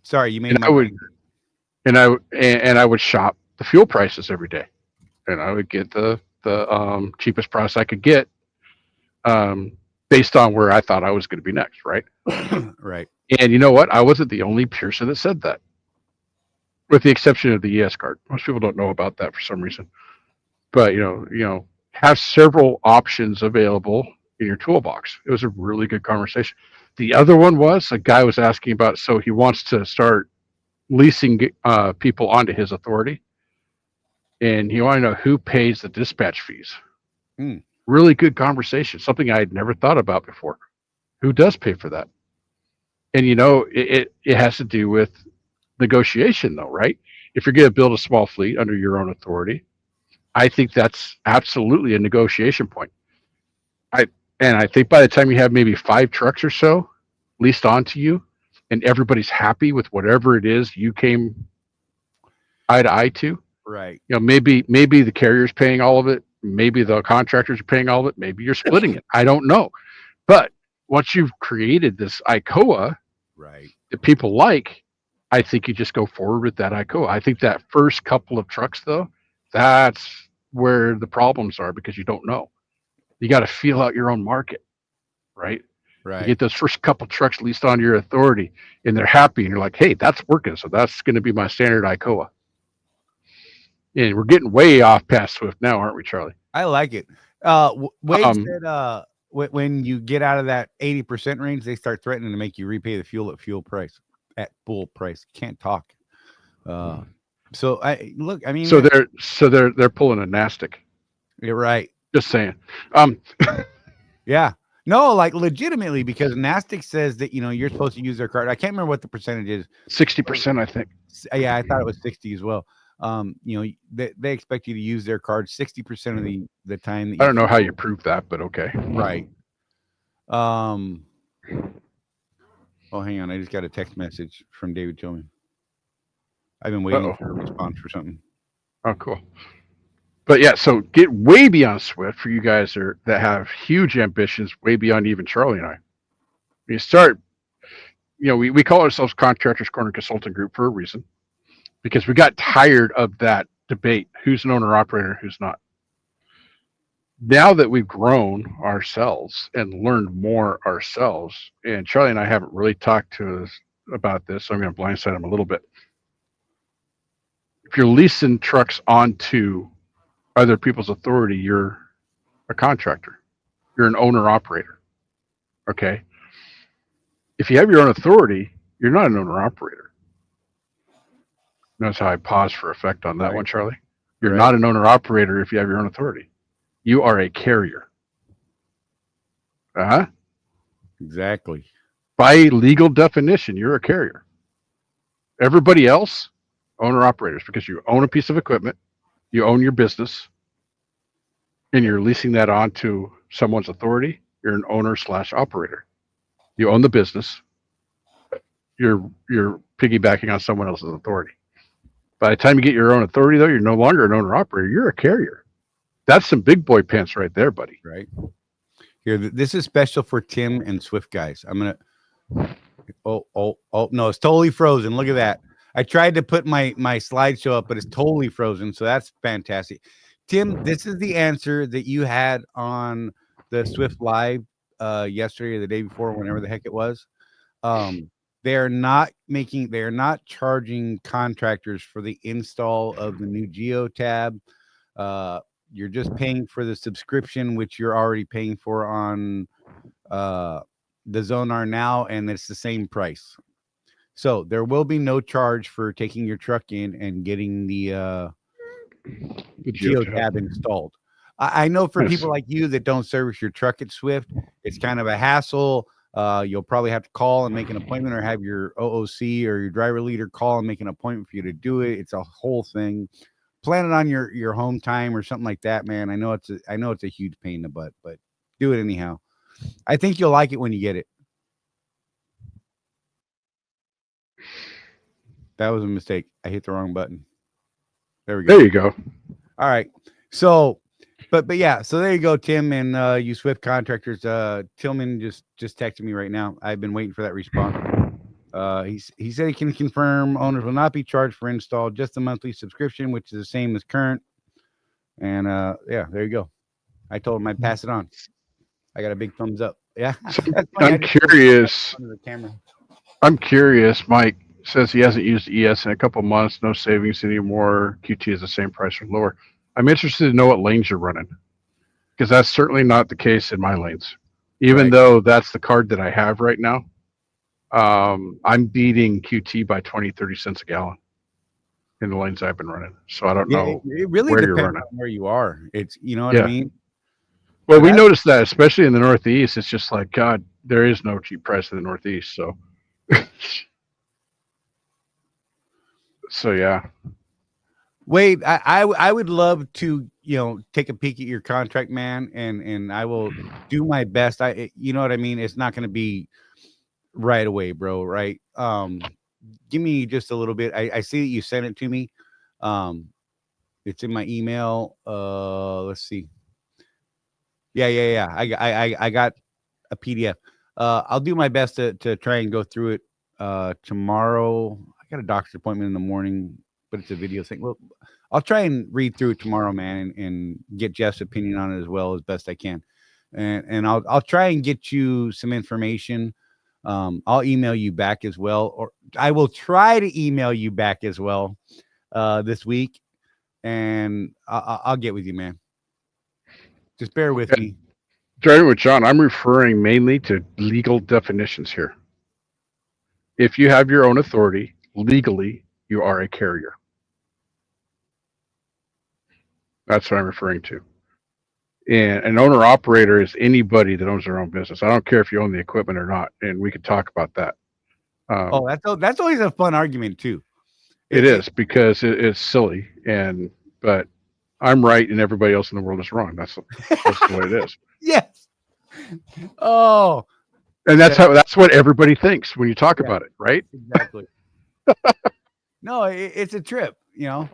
Sorry, you made and I would shop the fuel prices every day, and I would get the cheapest price I could get, based on where I thought I was going to be next, right? Right. And you know what? I wasn't the only person that said that, with the exception of the ES card. Most people don't know about that for some reason, but have several options available in your toolbox. It was a really good conversation. The other one was a guy was asking about, so he wants to start leasing people onto his authority, and he wanted to know who pays the dispatch fees. Really good conversation, something I had never thought about before. Who does pay for that? And it has to do with negotiation, though, right? If you're going to build a small fleet under your own authority, I think that's absolutely a negotiation point. I think by the time you have maybe 5 trucks or so leased onto you, and everybody's happy with whatever it is you came eye to eye to, right? Maybe the carrier's paying all of it, maybe the contractors are paying all of it, maybe you're splitting it. I don't know, but once you've created this ICOA, right, that people like, I think you just go forward with that ICOA. I think that first couple of trucks, though, that's where the problems are, because you don't know. You got to feel out your own market, right? Right. You get those first couple trucks leased on your authority, and they're happy, and you're like, hey, that's working, so that's going to be my standard ICOA. And we're getting way off past Swift now, aren't we, Charlie? I like it. Wade said when you get out of that 80% range, they start threatening to make you repay the fuel at full price. Can't talk. So they're pulling a Nastic. You're right. Just saying. Yeah. No, like legitimately, because Nastic says that you're supposed to use their card. I can't remember what the percentage is. 60%, I think. Yeah, I thought it was 60 as well. They expect you to use their card 60% of the time. That I don't know how you prove that, but okay. Right. Oh, hang on. I just got a text message from David Tillman. I've been waiting for a response for something. Oh, cool. But yeah, so get way beyond Swift for you guys that have huge ambitions, way beyond even Charlie and I. You start, we call ourselves Contractors Corner Consulting Group for a reason, because we got tired of that debate: who's an owner operator, who's not. Now that we've grown ourselves and learned more ourselves, and Charlie and I haven't really talked to us about this, so I'm going to blindside him a little bit. If you're leasing trucks onto other people's authority, you're a contractor. You're an owner operator. Okay. If you have your own authority, you're not an owner operator. Notice how I paused for effect on that one, Charlie. You're not an owner operator if you have your own authority. You are a carrier. Exactly. By legal definition, you're a carrier. Everybody else, owner operators, because you own a piece of equipment, you own your business, and you're leasing that on to someone's authority. You're an owner/operator. You own the business. You're piggybacking on someone else's authority. By the time you get your own authority, though, you're no longer an owner operator. You're a carrier. That's some big boy pants right there, buddy. Right here. This is special for Tim and Swift guys. I'm gonna. Oh no, it's totally frozen. Look at that. I tried to put my slideshow up, but it's totally frozen. So that's fantastic. Tim, this is the answer that you had on the Swift Live yesterday or the day before, whenever the heck it was. They're not charging contractors for the install of the new GeoTab. You're just paying for the subscription, which you're already paying for on the Zonar now, and it's the same price. So there will be no charge for taking your truck in and getting the GeoTab installed. I know for people like you that don't service your truck at Swift, it's kind of a hassle. You'll probably have to call and make an appointment, or have your OOC or your driver leader call and make an appointment for you to do it. It's a whole thing. Plan it on your home time or something like that, man. I know it's a huge pain in the butt, but do it anyhow. I think you'll like it when you get it. That was a mistake. I hit the wrong button. There we go. There you go. All right. So, but yeah. So there you go, Tim, and you Swift contractors. Tillman just texted me right now. I've been waiting for that response. He said he can confirm owners will not be charged for install, just a monthly subscription, which is the same as current. And yeah, there you go. I told him I'd pass it on. I got a big thumbs up. Yeah. So I'm curious. I'm curious. Mike says he hasn't used ES in a couple months. No savings anymore. QT is the same price or lower. I'm interested to know what lanes you're running, because that's certainly not the case in my lanes. Even though that's the card that I have right now, I'm beating QT by 20-30 cents a gallon in the lanes I've been running. So I don't know it really where depends you're running. on where you are. It's what I mean. Well, we noticed that, especially in the Northeast. It's just like, God, there is no cheap price in the Northeast. So, so yeah. Wade, I would love to, take a peek at your contract, man, and I will do my best. You know what I mean? It's not going to be right away, bro. Right? Give me just a little bit. I see that you sent it to me. It's in my email. Let's see. Yeah. I got a PDF. I'll do my best to try and go through it tomorrow. I got a doctor's appointment in the morning, but it's a video thing. Well, I'll try and read through it tomorrow, man, and get Jeff's opinion on it as well as best I can. And I'll try and get you some information. I'll email you back as well, or I will try to email you back as well this week, and I'll get with you, man. Just bear with me. Driving with John, I'm referring mainly to legal definitions here. If you have your own authority, legally, you are a carrier. That's what I'm referring to. And an owner operator is anybody that owns their own business. I don't care if you own the equipment or not, and we could talk about that. Oh, that's always a fun argument too. It is, because it's silly, but I'm right and everybody else in the world is wrong. That's the way it is. Yes. Oh, And that's what everybody thinks when you talk about it, right? exactly. No, it's a trip, you know,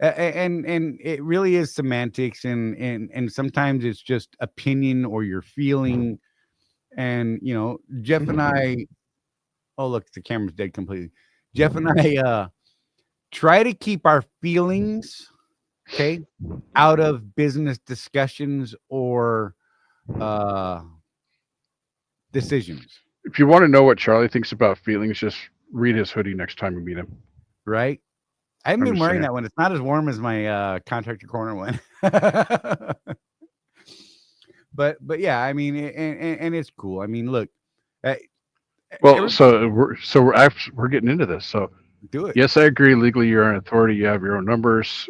and it really is semantics, and sometimes it's just opinion or your feeling. And you know, Jeff and I, oh look, the camera's dead completely. Jeff and I try to keep our feelings, okay, out of business discussions or decisions. If you want to know what Charlie thinks about feelings, just read his hoodie next time you meet him. Right? I haven't I'm been just wearing saying. that one. It's not as warm as my contractor corner one. but yeah, I mean, and it's cool. I mean, look, Well, so we're getting into this. So do it. yes, I agree. Legally, you're an authority. You have your own numbers.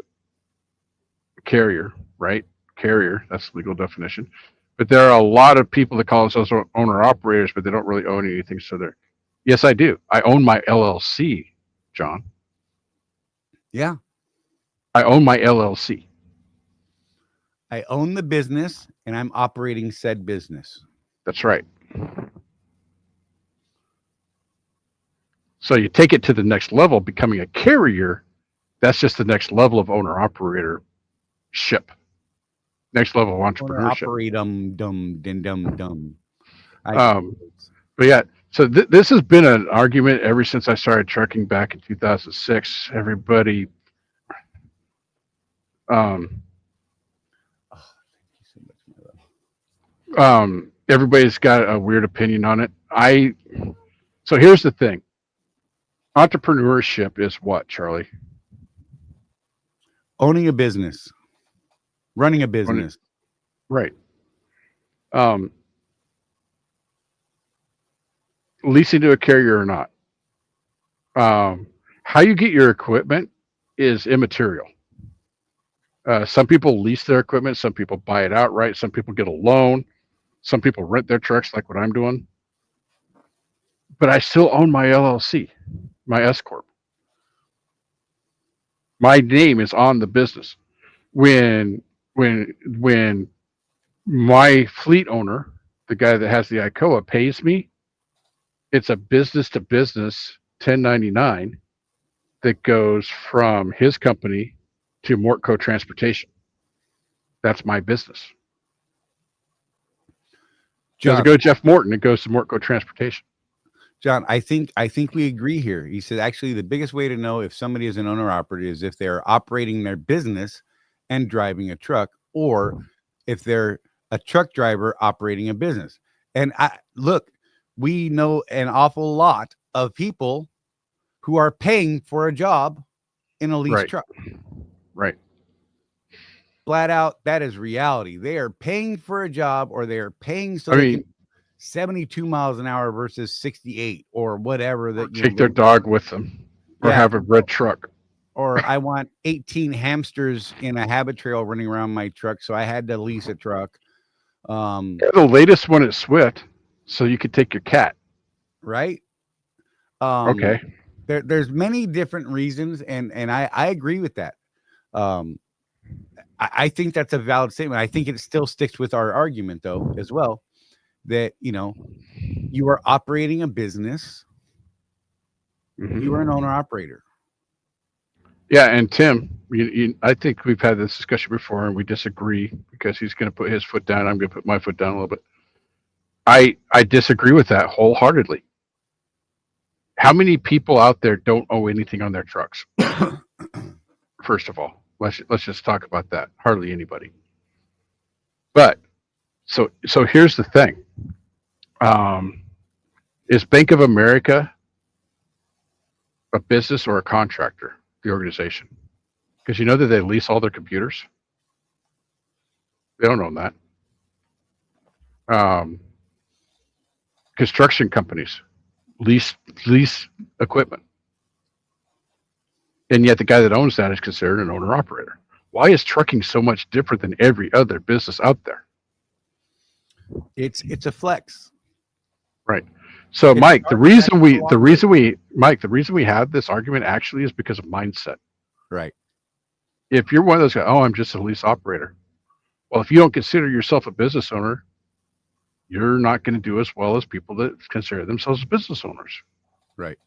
Carrier, right? Carrier. That's the legal definition. But there are a lot of people that call themselves owner operators, but they don't really own anything. So they're, yes, I do. I own my LLC, John. Yeah, I own my LLC. I own the business, and I'm operating said business. That's right. So you take it to the next level, becoming a carrier. That's just the next level of owner operator ship. Next level of Owner entrepreneurship. operate dum. But yeah, so this has been an argument ever since I started trucking back in 2006. Everybody, everybody's got a weird opinion on it. So here's the thing. Entrepreneurship is what, Charlie? Owning a business, running a business. Right. Leasing to a carrier or not. How you get your equipment is immaterial. Some people lease their equipment. Some people buy it outright. Some people get a loan. Some people rent their trucks like what I'm doing. But I still own my LLC, my S Corp. My name is on the business. When my fleet owner, the guy that has the ICOA, pays me, it's a business to business 1099 that goes from his company to Mortco Transportation. That's my business. Doesn't go to Jeff Morton, it goes to Mortco Transportation. John, I think we agree here. He said actually the biggest way to know if somebody is an owner operator is if they're operating their business and driving a truck, or if they're a truck driver operating a business. And we know an awful lot of people who are paying for a job in a leased truck. Right. Flat out, that is reality. They are paying for a job, or they are paying they can 72 miles an hour versus 68 or whatever. That take their dog with them, or have a red truck. Or I want 18 hamsters in a habit trail running around my truck, so I had to lease a truck. The latest one is Swift, so you could take your cat. Right. Okay. There's many different reasons, and I agree with that. I think that's a valid statement. I think it still sticks with our argument, though, as well, that you are operating a business. Mm-hmm. You are an owner operator. Yeah, and Tim, I think we've had this discussion before, and we disagree because he's going to put his foot down. I'm going to put my foot down a little bit. I disagree with that wholeheartedly. How many people out there don't owe anything on their trucks? First of all, let's just talk about that. Hardly anybody. But so here's the thing. Is Bank of America a business or a contractor? The organization, because you know that they lease all their computers. They don't own that. Construction companies lease equipment, and yet the guy that owns that is considered an owner operator. Why is trucking so much different than every other business out there? It's a flex. Right. So, It's Mike, hard to back Mike, the reason we have this argument actually is because of mindset. right. If you're one of those guys, oh, I'm just a lease operator. Well, if you don't consider yourself a business owner, you're not going to do as well as people that consider themselves business owners. Right.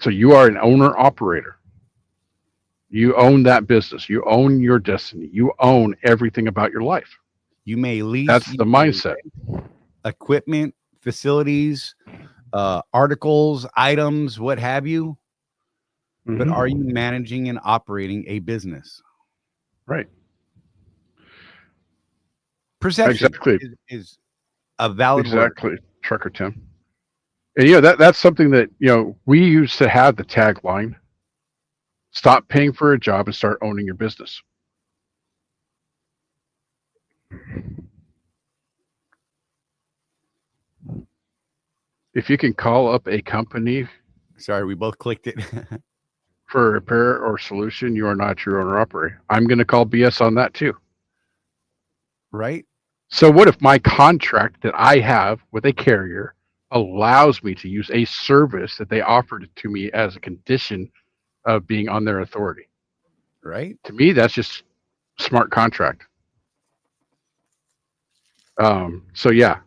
So you are an owner operator. You own that business. You own your destiny. You own everything about your life. You may lease. That's you the may mindset. rent equipment, facilities, articles, items, what have you. But Mhm. are you managing and operating a business? Right. Perception Exactly. is a valid word. Exactly. Trucker Tim. And that's something that, we used to have the tagline, stop paying for a job and start owning your business. If you can call up a company Sorry, we both clicked it. for a repair or solution, you are not your owner operator. I'm going to call BS on that too. Right? So what if my contract that I have with a carrier allows me to use a service that they offered to me as a condition of being on their authority? Right? To me, that's just smart contract. So yeah.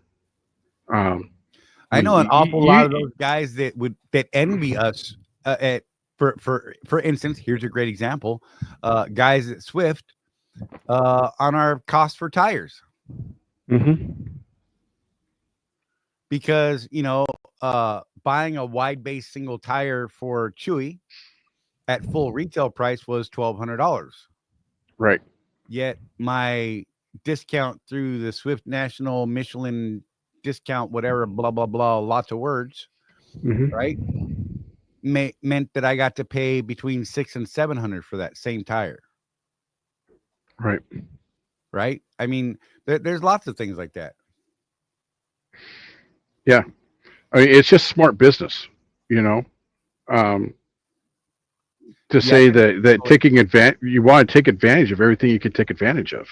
I know an awful lot of those guys that envy us for instance, here's a great example. Guys at Swift on our cost for tires. Mm-hmm. Because buying a wide base single tire for Chewy at full retail price was $1,200. Right. Yet my discount through the Swift National Michelin discount, whatever, blah blah blah, lots of words, Mm-hmm. right? Meant that I got to pay between $600 and $700 for that same tire. Right. Right. I mean, there's lots of things like that. Yeah. I mean, it's just smart business, to say that taking advantage, you want to take advantage of everything you can take advantage of.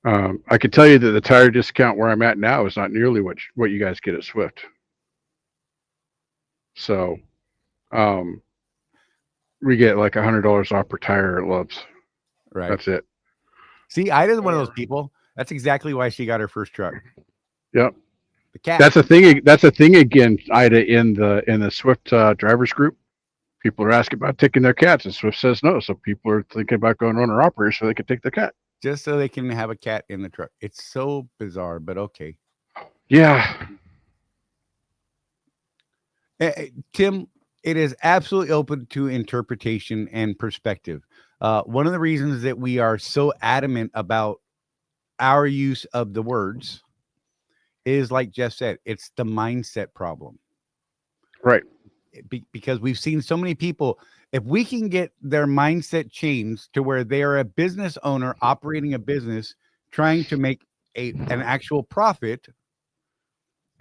I can tell you that the tire discount where I'm at now is not nearly what you guys get at Swift. So, we get like $100 off per tire at Love's. Right. That's it. See, Ida's one of those people. That's exactly why she got her first truck. Yep. The cat. That's a thing. That's a thing again, Ida, in the Swift drivers group. People are asking about taking their cats, and Swift says no. So people are thinking about going owner operator so they can take their cat. Just so they can have a cat in the truck. It's so bizarre, but okay. Yeah. Tim, it is absolutely open to interpretation and perspective. One of the reasons that we are so adamant about our use of the words is, like Jeff said, it's the mindset problem. Right. Because we've seen so many people, if we can get their mindset changed to where they are a business owner operating a business, trying to make an actual profit,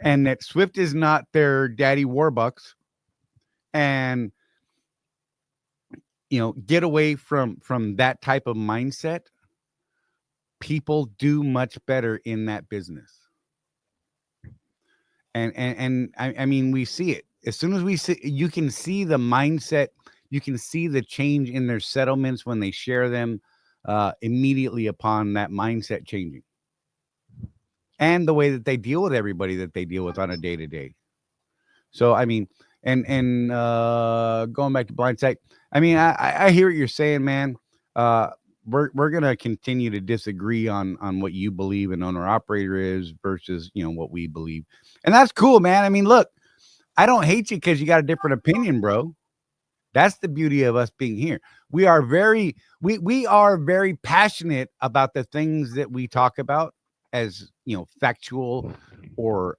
and that Swift is not their daddy Warbucks, and get away from that type of mindset, people do much better in that business. And I mean, we see it. As soon as we see, you can see the mindset, you can see the change in their settlements when they share them immediately upon that mindset changing. And the way that they deal with everybody that they deal with on a day-to-day. So, I mean, and going back to Blindsight, I mean, I hear what you're saying, man. We're gonna continue to disagree on what you believe an owner operator is versus what we believe, and that's cool, man. I mean, look, I don't hate you because you got a different opinion, bro. That's the beauty of us being here. We are very passionate about the things that we talk about as factual, or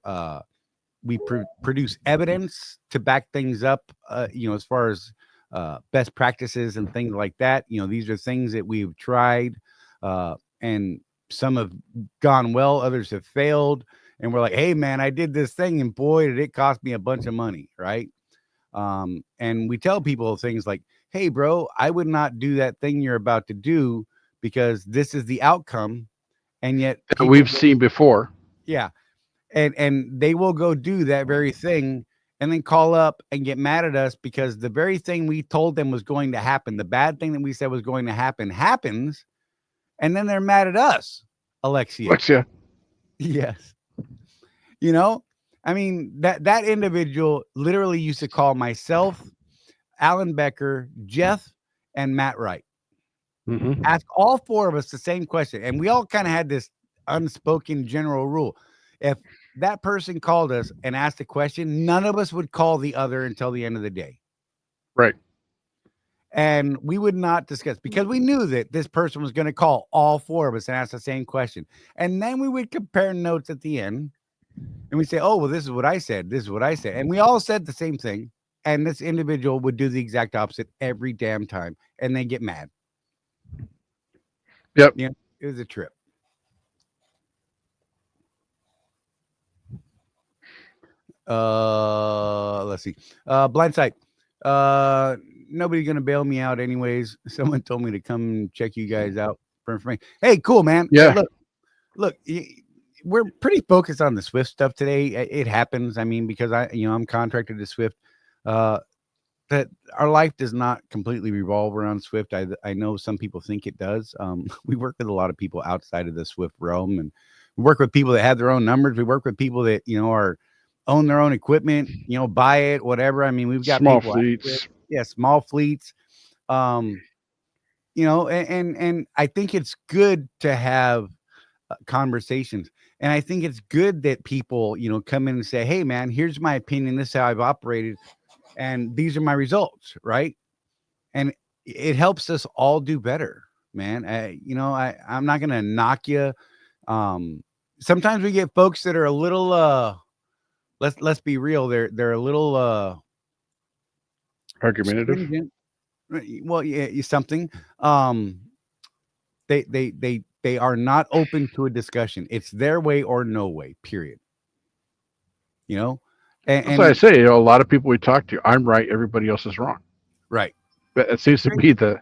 we produce evidence to back things up, as far as best practices and things like that. These are things that we've tried, and some have gone well, others have failed, and we're like, hey man, I did this thing and boy did it cost me a bunch of money, right? And we tell people things like, hey, bro, I would not do that thing you're about to do because this is the outcome. And yet That people we've go- seen before. yeah. And they will go do that very thing and then call up and get mad at us because the very thing we told them was going to happen, the bad thing that we said was going to happen, happens, and then they're mad at us, Alexia. Alexia. Yes. You know, I mean, that individual literally used to call myself, Alan Becker, Jeff, and Matt Wright. Mhm. Ask all four of us the same question. And we all kind of had this unspoken general rule. If that person called us and asked a question, none of us would call the other until the end of the day. Right. And we would not discuss because we knew that this person was going to call all four of us and ask the same question. And then we would compare notes at the end and we say, oh, well, this is what I said. This is what I said. And we all said the same thing. And this individual would do the exact opposite every damn time. And they get mad. Yep. Yeah, it was a trip. Let's see. Blind Sight. Nobody's gonna bail me out anyways. Someone told me to come check you guys out for information. Hey, cool, man. Yeah. Look, we're pretty focused on the Swift stuff today. It happens. I mean, because I'm contracted to Swift. That our life does not completely revolve around Swift. I know some people think it does. We work with a lot of people outside of the Swift realm, and we work with people that have their own numbers. We work with people that own their own equipment, buy it, whatever. I mean, we've got Small people fleets. small fleets. And I think it's good to have conversations. And I think it's good that people, come in and say, hey, man, here's my opinion. This is how I've operated. And these are my results. Right. And it helps us all do better, man. I'm not going to knock you. Sometimes we get folks that are a little, let's be real. They're a little, Argumentative. stringent. Well, yeah, something. They are not open to a discussion. It's their way or no way, period. That's why I say, a lot of people we talk to, I'm right, everybody else is wrong. Right. But it seems to be the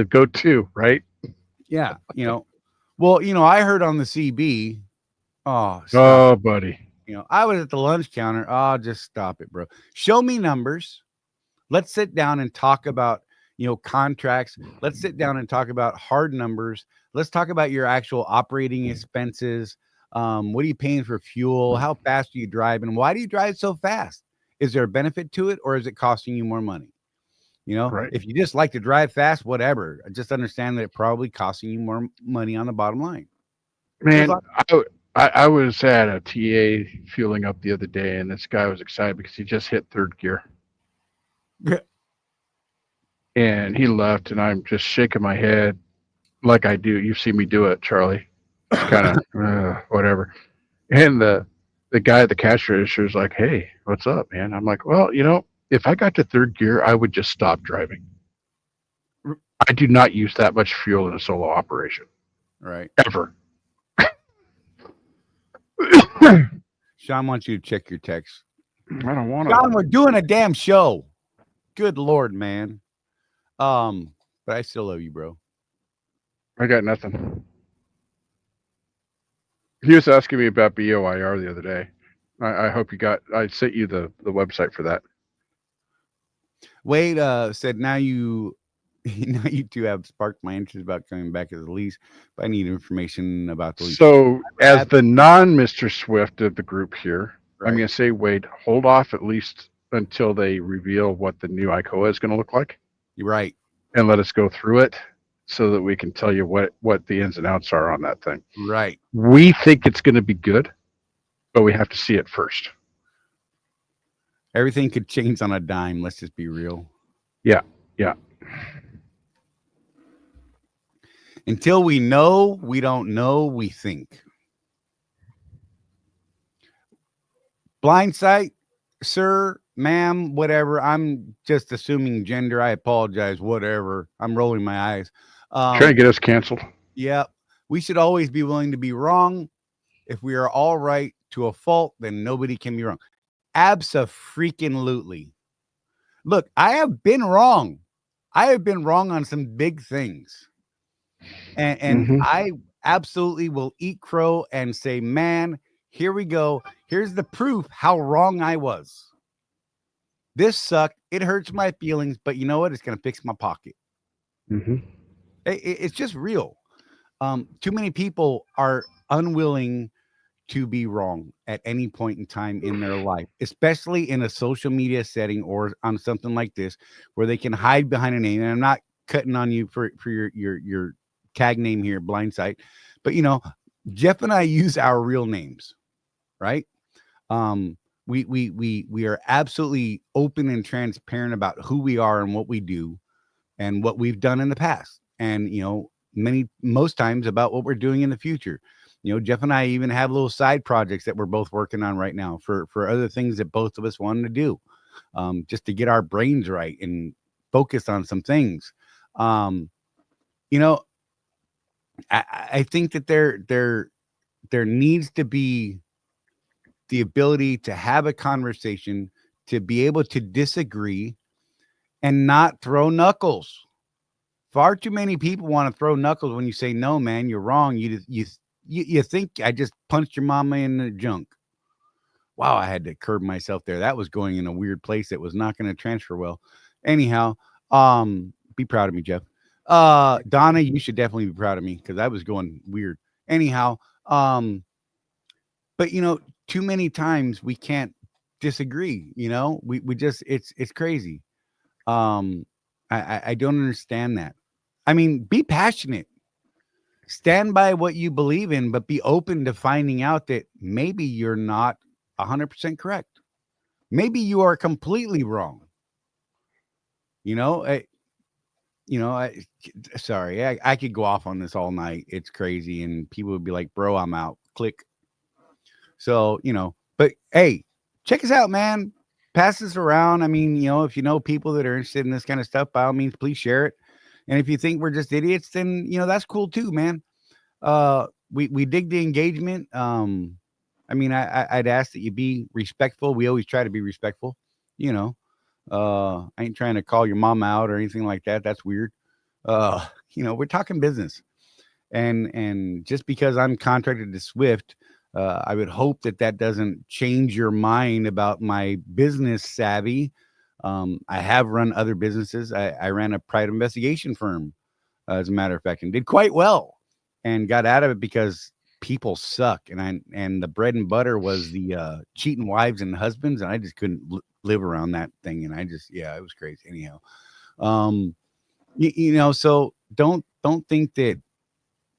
go-to, right? Yeah. Well, I heard on the CB. Oh, stop. Oh, buddy. I was at the lunch counter. Oh, just stop it, bro. Show me numbers. Let's sit down and talk about, contracts. Let's sit down and talk about hard numbers. Let's talk about your actual operating expenses. What are you paying for fuel? How fast do you drive? And why do you drive so fast? Is there a benefit to it, or is it costing you more money? Right. If you just like to drive fast, whatever. Just understand that it probably costing you more money on the bottom line. Man, I was at a TA fueling up the other day, and this guy was excited because he just hit third gear. Yeah. And he left, and I'm just shaking my head like I do. You've seen me do it, Charlie. Kind of whatever. And the guy at the cash register is like, hey, what's up, man? I'm like, well, if I got to third gear, I would just stop driving. I do not use that much fuel in a solo operation. Right. Ever. Sean wants you to check your text. I don't want Sean, to. we're doing a damn show. Good Lord, man. But I still love you, bro. I got nothing. He was asking me about BOIR the other day. I hope you got. I sent you the website for that. Wade said, now you two have sparked my interest about coming back as a lease, but I need information about the lease. So, as the non-Mr. Swift of the group here, Right. I'm going to say, Wade, hold off at least until they reveal what the new ICOA is going to look like, You're right. and let us go through it so that we can tell you what the ins and outs are on that thing. Right. We think it's going to be good, but we have to see it first. Everything could change on a dime. Let's just be real. Yeah. Until we know, we don't know, we think. Blind sight, sir, ma'am, whatever. I'm just assuming gender. I apologize. Whatever. I'm rolling my eyes. Trying to get us canceled. Yeah. We should always be willing to be wrong. If we are all right to a fault, then nobody can be wrong. Abso-freaking-lutely. Look, I have been wrong. I have been wrong on some big things. And Mhm. I absolutely will eat crow and say, man, here we go. Here's the proof how wrong I was. This sucked. It hurts my feelings, but you know what? It's going to fix my pocket. Mhm. It's just real. Too many people are unwilling to be wrong at any point in time in their life, especially in a social media setting or on something like this, where they can hide behind a name. And I'm not cutting on you for your tag name here, Blindsight, but Jeff and I use our real names, right? We are absolutely open and transparent about who we are and what we do and what we've done in the past, and most times about what we're doing in the future. Jeff and I even have little side projects that we're both working on right now for other things that both of us wanted to do, just to get our brains right and focus on some things. I think that there needs to be the ability to have a conversation, to be able to disagree and not throw knuckles. Far too many people want to throw knuckles when you say, no, man, you're wrong. You think I just punched your mama in the junk. Wow, I had to curb myself there. That was going in a weird place that was not going to transfer well. Anyhow, be proud of me, Jeff. Donna, you should definitely be proud of me because I was going weird. Anyhow, but too many times we can't disagree. We just it's crazy. I don't understand that. I mean, be passionate. Stand by what you believe in, but be open to finding out that maybe you're not 100% correct. Maybe you are completely wrong. Sorry, I could go off on this all night. It's crazy, and people would be like, "Bro, I'm out." Click. So but hey, check us out, man. Pass this around. I mean, if you know people that are interested in this kind of stuff, by all means, please share it. And if you think we're just idiots, then that's cool too, man. We dig the engagement. I mean, I'd ask that you be respectful. We always try to be respectful. I ain't trying to call your mom out or anything like that. That's weird. We're talking business, and just because I'm contracted to Swift, I would hope that doesn't change your mind about my business savvy. I have run other businesses. I ran a private investigation firm, as a matter of fact, and did quite well, and got out of it because people suck. And the bread and butter was the cheating wives and husbands, and I just couldn't live around that thing. And it was crazy. Anyhow, so don't think that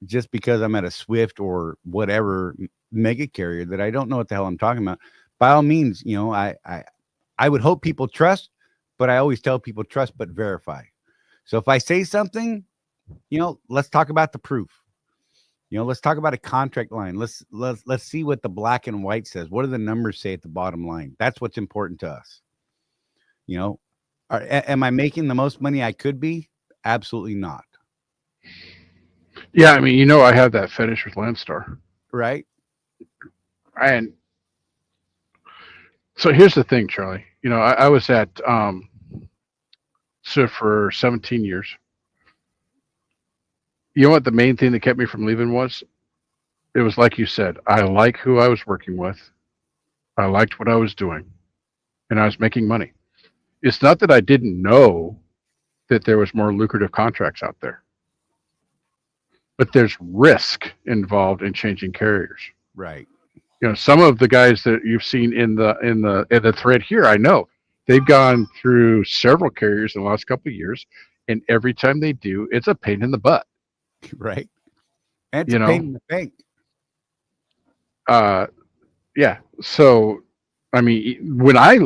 just because I'm at a Swift or whatever mega carrier that I don't know what the hell I'm talking about. By all means, I would hope people trust, but I always tell people trust but verify. So if I say something, let's talk about the proof. Let's talk about a contract line. Let's see what the black and white says. What do the numbers say at the bottom line? That's what's important to us. Am I making the most money I could be? Absolutely not. Yeah, I mean, I have that fetish with Landstar. Right. And so here's the thing, Charlie. I was at Swift for 17 years. You know what the main thing that kept me from leaving was? It was like you said, I like who I was working with. I liked what I was doing. And I was making money. It's not that I didn't know that there was more lucrative contracts out there. But there's risk involved in changing carriers. Right. Some of the guys that you've seen in the thread here, I know they've gone through several carriers in the last couple of years, and every time they do, it's a pain in the butt. Right. And it's a pain in the bank. Yeah. So, I mean, when I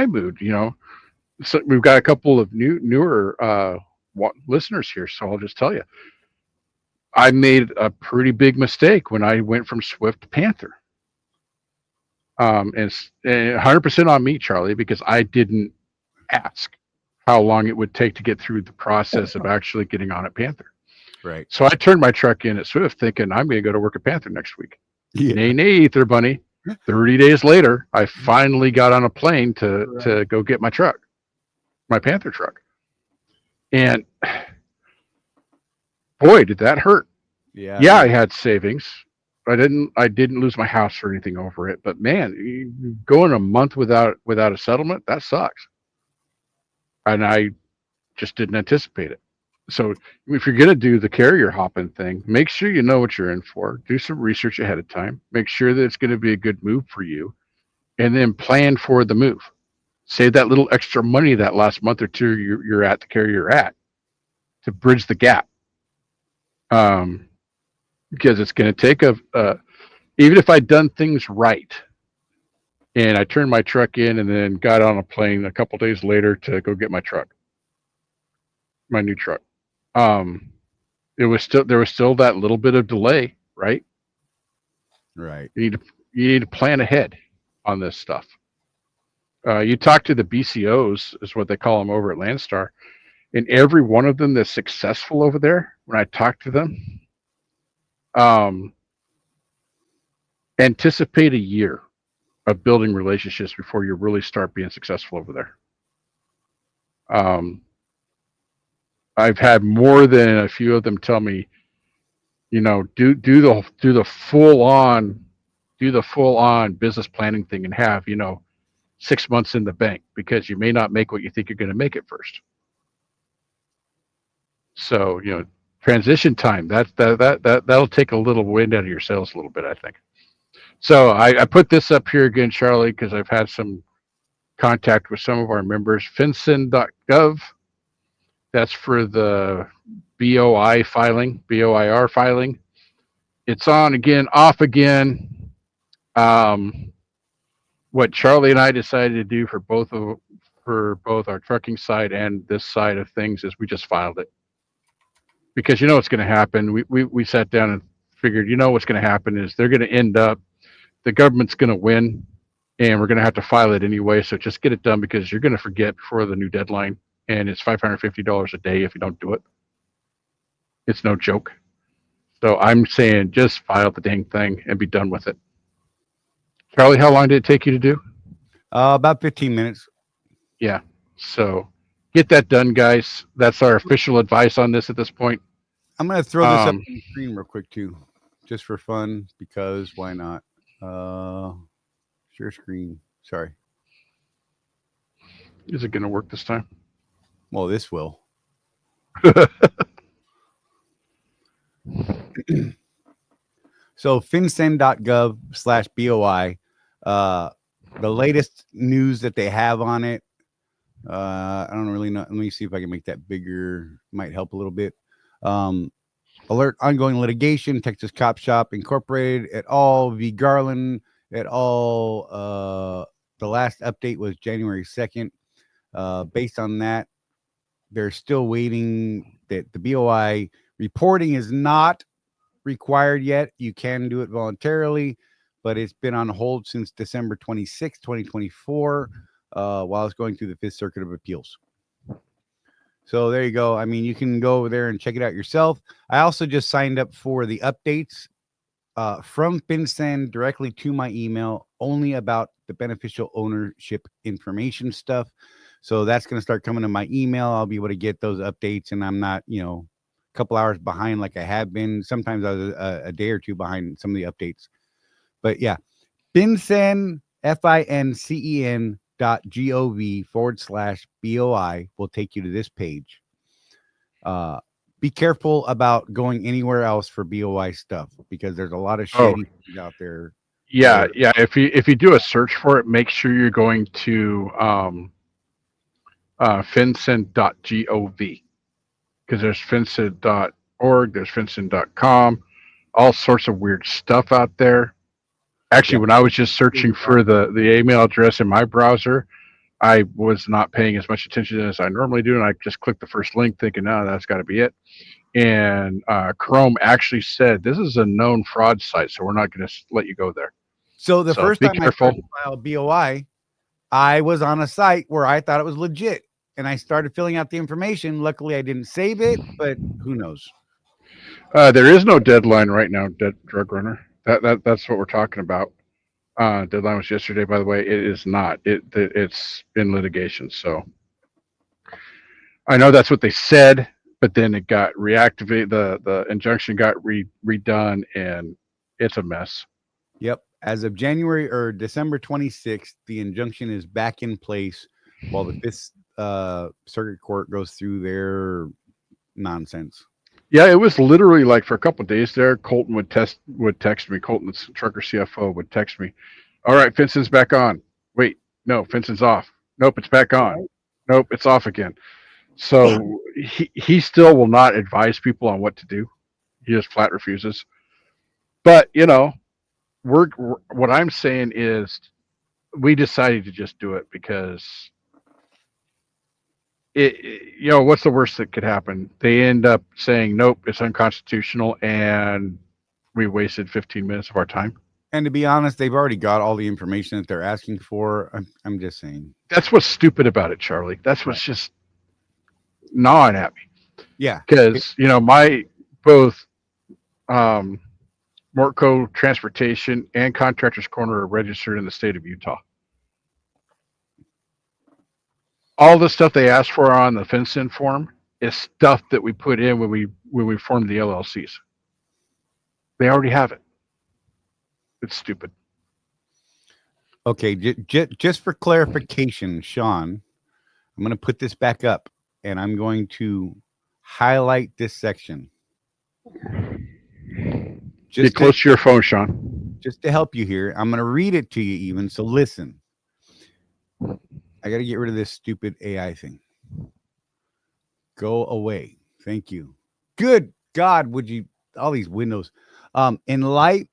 moved, so we've got a couple of newer listeners here, so I'll just tell you, I made a pretty big mistake when I went from Swift to Panther. And 100% on me, Charlie, because I didn't ask how long it would take to get through the process of actually getting on at Panther. Right. So I turned my truck in at Swift thinking I'm going to go to work at Panther next week. Yeah. Nay, Ether Bunny. 30 days later, I finally got on a plane to go get my truck, my Panther truck. And boy, did that hurt. Yeah. Yeah, I had savings. I didn't lose my house or anything over it. But man, going a month without a settlement, that sucks. And I just didn't anticipate it. So if you're going to do the carrier hopping thing, make sure you know what you're in for. Do some research ahead of time. Make sure that it's going to be a good move for you, and then plan for the move. Save that little extra money that last month or two you're at the carrier you're at to bridge the gap. Because it's going to take even if I'd done things right, and I turned my truck in and then got on a plane a couple days later to go get my new truck. There was still that little bit of delay, right? Right. You need to plan ahead on this stuff. You talk to the BCOs, is what they call them over at Landstar, and every one of them that's successful over there, when I talk to them, anticipate a year of building relationships before you really start being successful over there. I've had more than a few of them tell me, do the full on business planning thing and have 6 months in the bank, because you may not make what you think you're going to make at first. So transition time, that'll take a little wind out of your sails a little bit, I think. So I put this up here again, Charlie, because I've had some contact with some of our members. FinCEN.gov. That's for the BOIR filing. It's on again, off again. What Charlie and I decided to do for both our trucking side and this side of things is we just filed it. Because what's going to happen. We sat down and figured, what's going to happen is they're going to end up, the government's going to win, and we're going to have to file it anyway. So just get it done, because you're going to forget before the new deadline. And it's $550 a day if you don't do it. It's no joke. So I'm saying just file the dang thing and be done with it. Charlie, how long did it take you to do? About 15 minutes. Yeah. So get that done, guys. That's our official advice on this at this point. I'm going to throw this up on the screen real quick too, just for fun, because why not? Share screen. Sorry. Is it going to work this time? Well, this will. So FinCEN.gov/BOI, the latest news that they have on it. I don't really know. Let me see if I can make that bigger. Might help a little bit. Alert: ongoing litigation. Texas Cop Shop Incorporated et al. V. Garland et al. The last update was January 2nd. Based on that, they're still waiting. That the BOI reporting is not required yet. You can do it voluntarily, but it's been on hold since December 26, 2024, while it's going through the Fifth Circuit of Appeals. So there you go. I mean, you can go over there and check it out yourself. I also just signed up for the updates from FinCEN directly to my email, only about the beneficial ownership information stuff. So that's going to start coming to my email. I'll be able to get those updates, and I'm not, a couple hours behind like I have been. Sometimes I was a day or two behind some of the updates. But yeah, FinCEN, FINCEN.gov/BOI will take you to this page. Be careful about going anywhere else for BOI stuff, because there's a lot of shady things out there. Yeah. If you do a search for it, make sure you're going to FinCEN.gov, because there's FinCEN.org, there's FinCEN.com, all sorts of weird stuff out there. Actually, when I was just searching for the email address in my browser, I was not paying as much attention as I normally do, and I just clicked the first link thinking, no, that's got to be it. And Chrome actually said, this is a known fraud site, so we're not going to let you go there. So the first time I tried to file BOI, I was on a site where I thought it was legit, and I started filling out the information. Luckily, I didn't save it, but who knows? There is no deadline right now, Drug Runner. That's what we're talking about. Deadline was yesterday, by the way. It is not. It's in litigation. So I know that's what they said, but then it got reactivated. The injunction got redone, and it's a mess. Yep. As of January or December 26th, the injunction is back in place while the Fifth Circuit Court goes through their nonsense. Yeah, it was literally like for a couple of days there. Colton would text me. Colton, the trucker CFO, would text me. All right, Finson's back on. Wait, no, Finson's off. Nope, it's back on. Nope, it's off again. So he still will not advise people on what to do. He just flat refuses. But you know, we're what I'm saying is, we decided to just do it because you know, what's the worst that could happen? They end up saying nope, it's unconstitutional, and we wasted 15 minutes of our time. And to be honest, they've already got all the information that they're asking for. I'm just saying. That's what's stupid about it, Charlie. That's what's just gnawing at me. Yeah. Because, you know, my both Mortco Transportation and Contractors Corner are registered in the state of Utah. All the stuff they asked for on the FinCEN form is stuff that we put in when we formed the LLCs. They already have it. It's stupid. Okay, just for clarification, Sean, I'm going to put this back up, and I'm going to highlight this section. Get close to your phone, Sean. Just to help you here, I'm going to read it to you even, so listen. I got to get rid of this stupid AI thing. Go away. Thank you. Good God, would you, all these windows. In light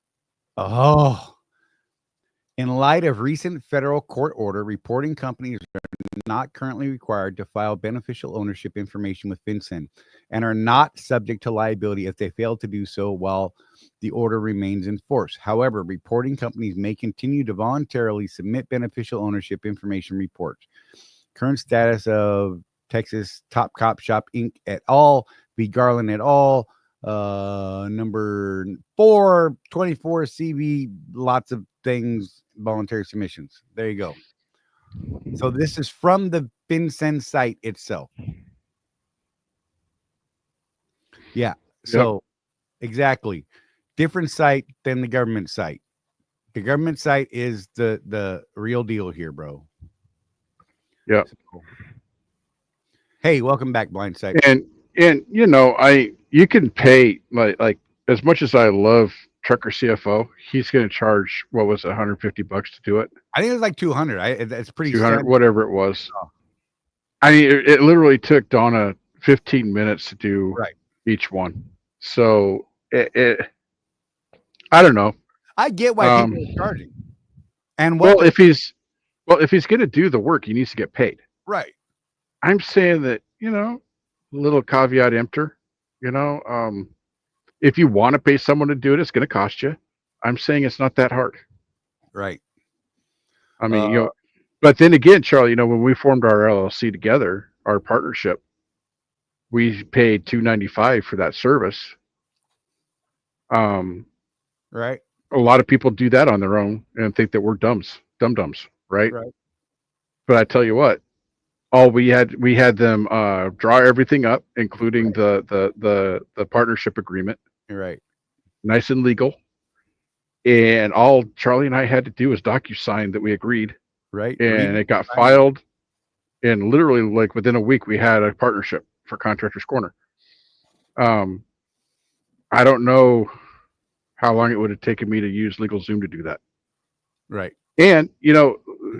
of recent federal court order reporting companies are not currently required to file beneficial ownership information with FinCEN and are not subject to liability if they fail to do so while the order remains in force. However, reporting companies may continue to voluntarily submit beneficial ownership information reports. Current status of Texas Top Cop Shop Inc. et al. V. Garland et al. Number 424 CV, lots of things, voluntary submissions. There you go. So this is from the FinCEN site itself. Yeah. So exactly. Different site than the government site. The government site is the real deal here, bro. Yeah. So, hey, welcome back, Blindside. And you know, you can pay like as much as I love Trucker CFO, he's going to charge, what was it, $150 to do it? I think it was like 200. It's pretty 200, standard. whatever it was. I mean, it literally took Donna 15 minutes to do each one. So I don't know. I get why people are charging. And if he's going to do the work, he needs to get paid. Right. I'm saying that, you know, a little caveat emptor, you know, if you want to pay someone to do it, it's going to cost you. I'm saying it's not that hard. Right. I mean, you know, but then again, Charlie, you know, when we formed our LLC together, our partnership, we paid $295 for that service. Right. A lot of people do that on their own and think that we're dum-dums, right? Right. But I tell you what, we had them draw everything up, including the partnership agreement. Right. Nice and legal. And all Charlie and I had to do was DocuSign that we agreed. Right. And it got filed. And literally, like within a week, we had a partnership for Contractors Corner. I don't know how long it would have taken me to use LegalZoom to do that. Right. And, you know,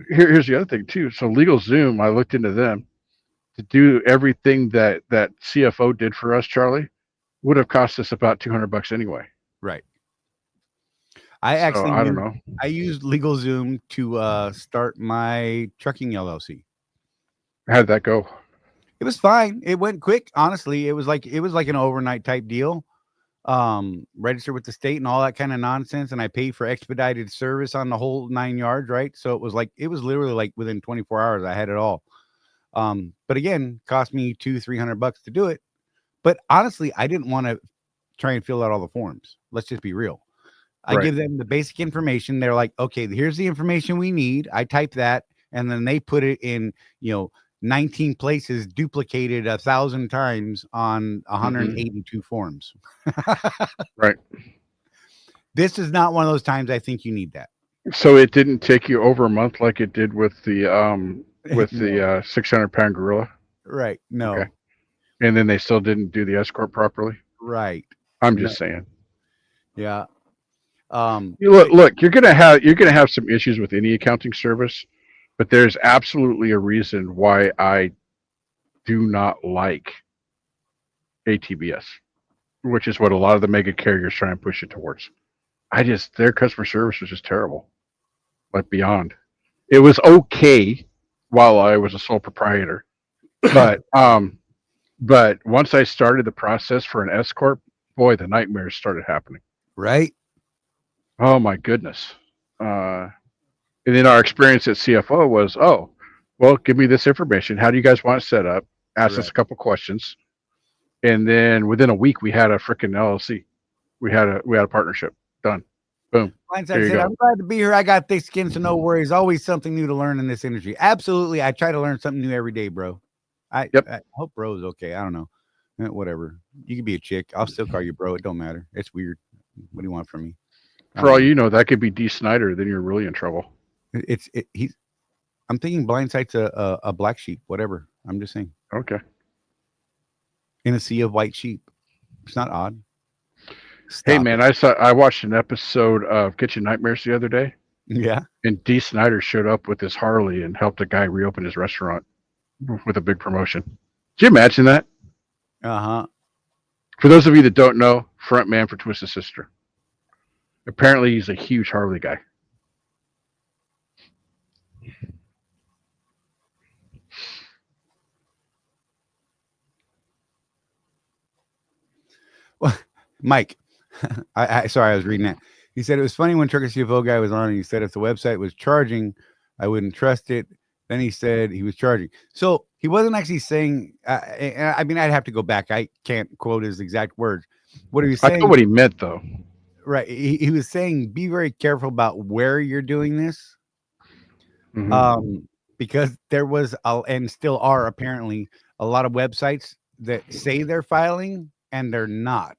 here's the other thing too. So LegalZoom, I looked into them to do everything that CFO did for us, Charlie, would have cost us about $200 anyway. Right. I don't know. I used LegalZoom to start my trucking LLC. How did that go? It was fine. It went quick. Honestly, it was like an overnight type deal. Registered with the state and all that kind of nonsense, and I paid for expedited service on the whole 9 yards, right? So it was literally like within 24 hours I had it all. But again, cost me $200-300 to do it. But honestly, I didn't want to try and fill out all the forms. Let's just be real. I give them the basic information. They're like, okay, here's the information we need. I type that, and then they put it in, you know, 19 places duplicated 1,000 times on 182 forms. Right. This is not one of those times I think you need that. So it didn't take you over a month like it did with the No. 600-pound gorilla, Right. No. Okay. and then they still didn't do the escort properly. Right. I'm just saying. Yeah. Look, you're gonna have some issues with any accounting service, but there's absolutely a reason why I do not like ATBS, which is what a lot of the mega carriers try and push it towards. Their customer service was just terrible, like beyond. It was okay while I was a sole proprietor, but once I started the process for an S corp, boy, the nightmares started happening. Right. Oh my goodness. And then our experience at CFO was, oh, well, give me this information. How do you guys want it set up? Ask us a couple questions. And then within a week we had a freaking LLC. We had a partnership. Done. Boom. Blindside There you said, go. I'm glad to be here. I got thick skin, so no worries. Always something new to learn in this industry. Absolutely. I try to learn something new every day, bro. I hope bro is okay. I don't know. Whatever. You could be a chick. I'll still call you bro. It don't matter. It's weird. What do you want from me? For all you know, that could be D. Snyder. Then you're really in trouble. I'm thinking Blindside's a black sheep, whatever. I'm just saying. Okay. In a sea of white sheep. It's not odd. Hey Stop man, it. I watched an episode of Kitchen Nightmares the other day, Yeah. and D. Snyder showed up with his Harley and helped a guy reopen his restaurant with a big promotion. Did you imagine that? Uh-huh. For those of you that don't know, front man for Twisted Sister. Apparently, he's a huge Harley guy. Well, Mike, sorry, I was reading that. He said it was funny when Trucker CFO guy was on, and he said if the website was charging, I wouldn't trust it. Then he said he was charging. So he wasn't actually saying, I mean, I'd have to go back. I can't quote his exact words. What he was saying. I know what he meant, though. Right. He was saying, be very careful about where you're doing this. Mhm. Because there was, and still are apparently, a lot of websites that say they're filing and they're not.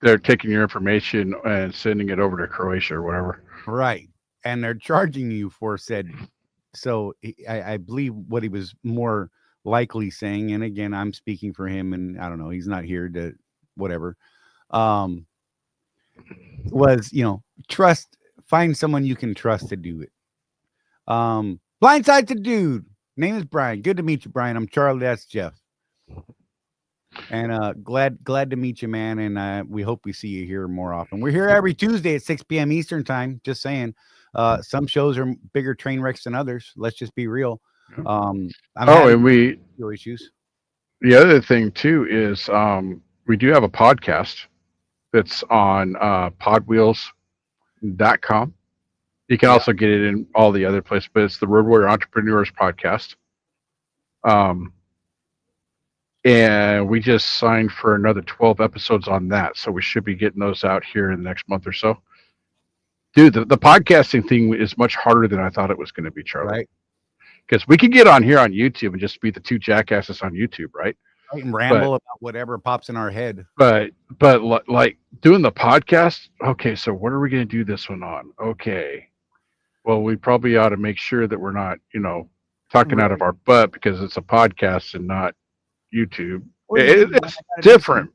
They're taking your information and sending it over to Croatia or whatever. Right. And they're charging you for said. So I believe what he was more likely saying, and again, I'm speaking for him, and I don't know, he's not here to whatever, was, find someone you can trust to do it. Blindside to dude. Name is Brian. Good to meet you, Brian. I'm Charlie. That's Jeff. And glad to meet you, man. And we hope we see you here more often. We're here every Tuesday at 6 p.m. Eastern time. Just saying. Some shows are bigger train wrecks than others. Let's just be real. And the other thing too is we do have a podcast that's on podwheels.com. You can also get it in all the other places, but it's the Road Warrior Entrepreneurs podcast. And we just signed for another 12 episodes on that. So we should be getting those out here in the next month or so. Dude, the podcasting thing is much harder than I thought it was going to be, Charlie. Right. Because we could get on here on YouTube and just be the two jackasses on YouTube, right? And ramble about whatever pops in our head. But like doing the podcast, okay, so what are we going to do this one on? Okay. Well, we probably ought to make sure that we're not, talking out of our butt because it's a podcast and not YouTube. It's different.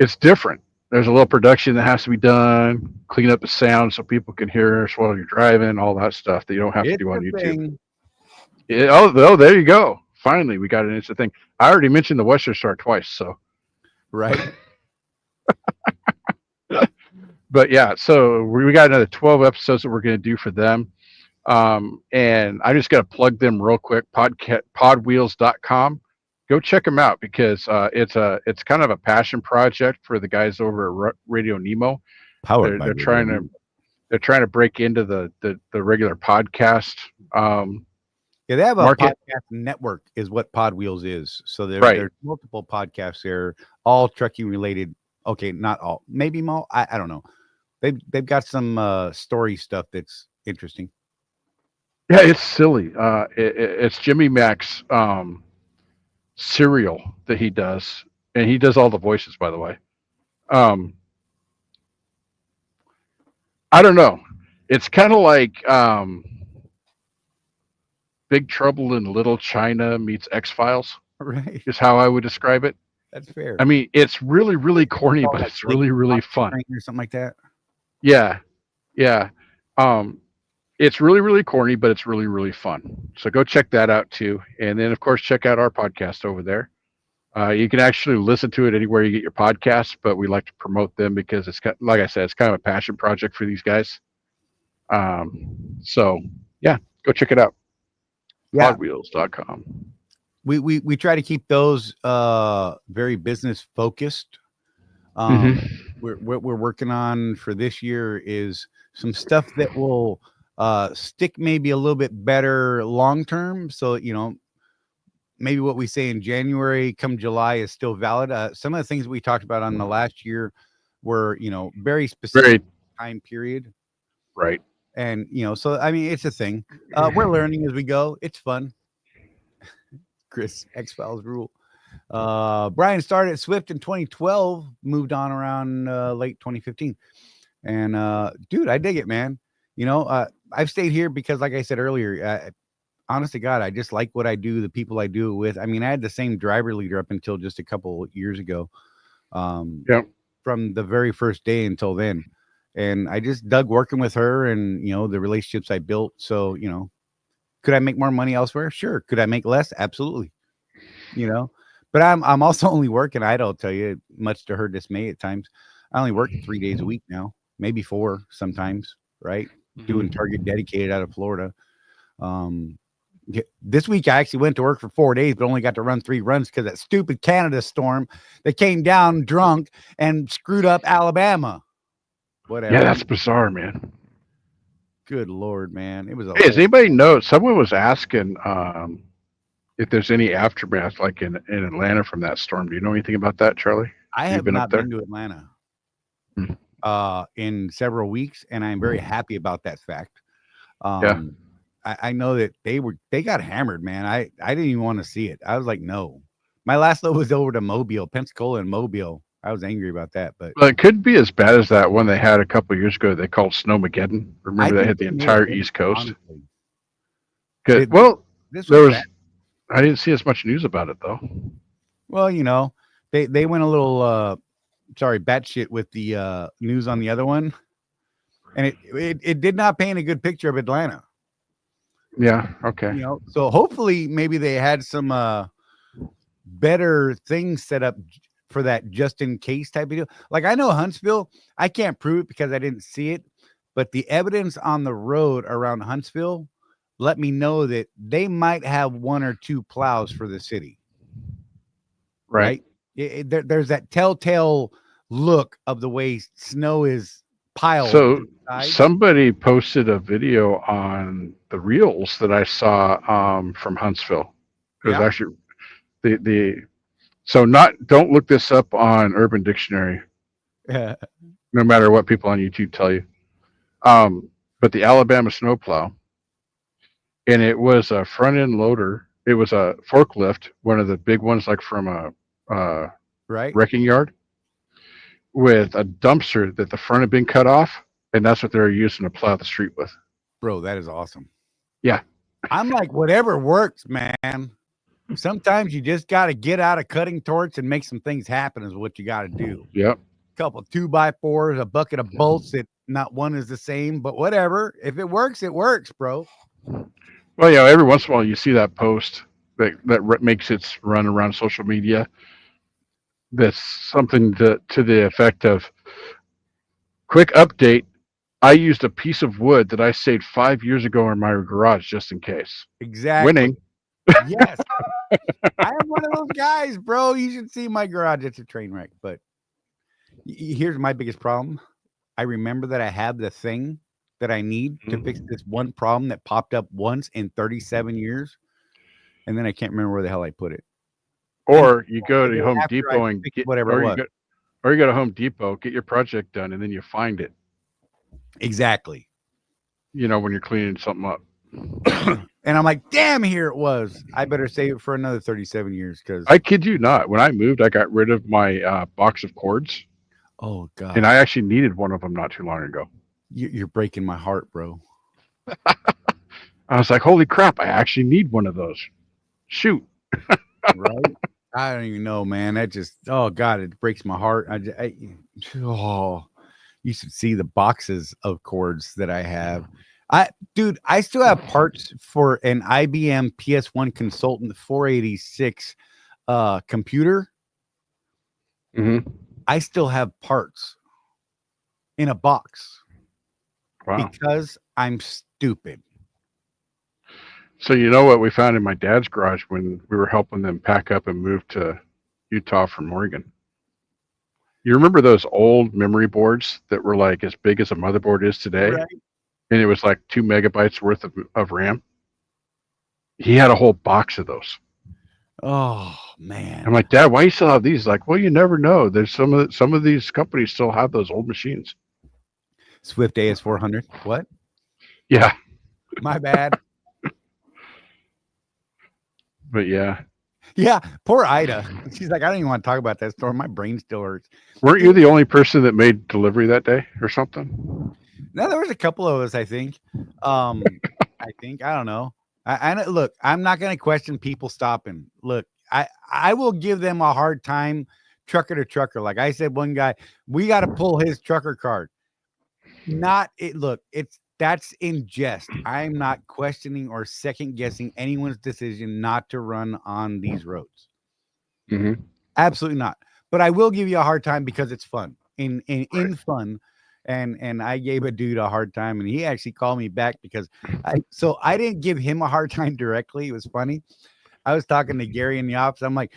It's different. There's a little production that has to be done, clean up the sound so people can hear us while you're driving, all that stuff that you don't have to do on YouTube. There you go. Finally, we got an instant thing. I already mentioned the Western Star twice, so. Right. But yeah, so we got another 12 episodes that we're going to do for them. And I just got to plug them real quick. Podwheels.com. Go check them out because it's kind of a passion project for the guys over at Radio Nemo. They're trying to break into the regular podcast. They have a podcast network is what Pod Wheels is. So there's multiple podcasts there, all trucking related. Okay, not all, maybe more. I don't know. They've got some story stuff that's interesting. Yeah, it's silly. It's Jimmy Mac's serial that he does, and he does all the voices, by the way. Um, I don't know. It's kind of like Big Trouble in Little China meets X Files, Right. is how I would describe it. That's fair. I mean, it's really, really corny, Call but that it's Blake really, really fun. Train or something like that. Yeah, yeah. Um, it's really, really corny, but it's really, really fun. So go check that out too. And then, of course, check out our podcast over there. You can actually listen to it anywhere you get your podcasts, but we like to promote them because it's kind, like I said, it's kind of a passion project for these guys. So yeah, go check it out. Yeah. Hotwheels.com. We try to keep those very business focused. What we're working on for this year is some stuff that will stick maybe a little bit better long term. So maybe what we say in January come July is still valid. Some of the things we talked about on the last year were very specific time period, right. And so I mean it's a thing. We're learning as we go. It's fun. Chris, X-Files rule. Brian started at Swift in 2012, moved on around late 2015. And dude, I dig it, man. I've stayed here because, like I said earlier, honest to God, I just like what I do, the people I do it with. I mean, I had the same driver leader up until just a couple years ago. From the very first day until then. And I just dug working with her and, the relationships I built. So, could I make more money elsewhere? Sure. Could I make less? Absolutely. But I'm also only working. I'll tell you, much to her dismay at times. I only work 3 days a week now, maybe 4 sometimes, right? Doing Target dedicated out of Florida. This week I actually went to work for 4 days, but only got to run 3 runs because that stupid Canada storm that came down drunk and screwed up Alabama. Whatever. Yeah, that's bizarre, man. Good Lord, man. It was Hey, does anybody know? Someone was asking if there's any aftermath like in Atlanta from that storm. Do you know anything about that, Charlie? I have not been to Atlanta in several weeks, and I'm very happy about that fact. I know that they got hammered, man. I didn't even want to see it. I was like, no. My last load was over to Mobile, Pensacola and Mobile. I was angry about that, but well, it could be as bad as that one they had a couple of years ago. They called Snowmageddon. Remember that hit the entire East Coast. Good. Well, there was. I didn't see as much news about it though. Well, they went a little batshit with the news on the other one, and it did not paint a good picture of Atlanta. Yeah. Okay. So hopefully maybe they had some better things set up for that just in case type of deal. Like I know Huntsville, I can't prove it because I didn't see it, but the evidence on the road around Huntsville let me know that they might have 1 or 2 plows for the city. Right? There's that telltale look of the way snow is piled. So somebody posted a video on the reels that I saw from Huntsville. It was actually so don't look this up on Urban Dictionary. No matter what people on YouTube tell you. But the Alabama snowplow, and it was a front end loader. It was a forklift, one of the big ones, like from a wrecking yard, with a dumpster that the front had been cut off, and that's what they were using to plow the street with. Bro, that is awesome. Yeah. I'm like, whatever works, man. Sometimes you just got to get out of cutting torch and make some things happen is what you got to do. Yep. A couple 2x4s, a bucket of bolts that not one is the same, but whatever. If it works, bro. Well, every once in a while you see that post that makes its run around social media. That's something to the effect of, quick update. I used a piece of wood that I saved 5 years ago in my garage just in case. Exactly. Winning. Yes. I am one of those guys, bro. You should see my garage. It's a train wreck. But here's my biggest problem. I remember that I have the thing that I need to fix this one problem that popped up once in 37 years. And then I can't remember where the hell I put it. Or you go to Home Depot and get whatever it was. Or you go to Home Depot, get your project done, and then you find it. Exactly. When you're cleaning something up. And I'm like, damn, here it was. I better save it for another 37 years because, I kid you not. When I moved, I got rid of my box of cords, oh God, and I actually needed one of them not too long ago. you're breaking my heart, bro. I was like, holy crap, I actually need one of those. Shoot. Right? I don't even know, man. That just, oh God, it breaks my heart. Oh, you should see the boxes of cords that I have. Dude, I still have parts for an IBM PS1 Consultant 486 computer. Mm-hmm. I still have parts in a box Wow. because I'm stupid. So you know what we found in my dad's garage when we were helping them pack up and move to Utah from Oregon? You remember those old memory boards that were like as big as a motherboard is today? Right. And it was like 2 megabytes worth of RAM? He had a whole box of those. Oh man. I'm like, Dad, why you still have these? Like, well, you never know. There's some of these companies still have those old machines. Swift AS400. What? Yeah. My bad. But yeah. Yeah, poor Ida. She's like, I don't even want to talk about that story. My brain still hurts. Weren't you the only person that made delivery that day or something? No, there was a couple of us, I think. I don't know. I look, I'm not going to question people stopping. Look, I will give them a hard time, trucker to trucker. Like I said, one guy, we got to pull his trucker card. That's in jest. I'm not questioning or second guessing anyone's decision not to run on these roads. Mm-hmm. Absolutely not. But I will give you a hard time because it's fun. In fun. And I gave a dude a hard time, and he actually called me back because I didn't give him a hard time directly. It was funny. I was talking to Gary in the office. I'm like,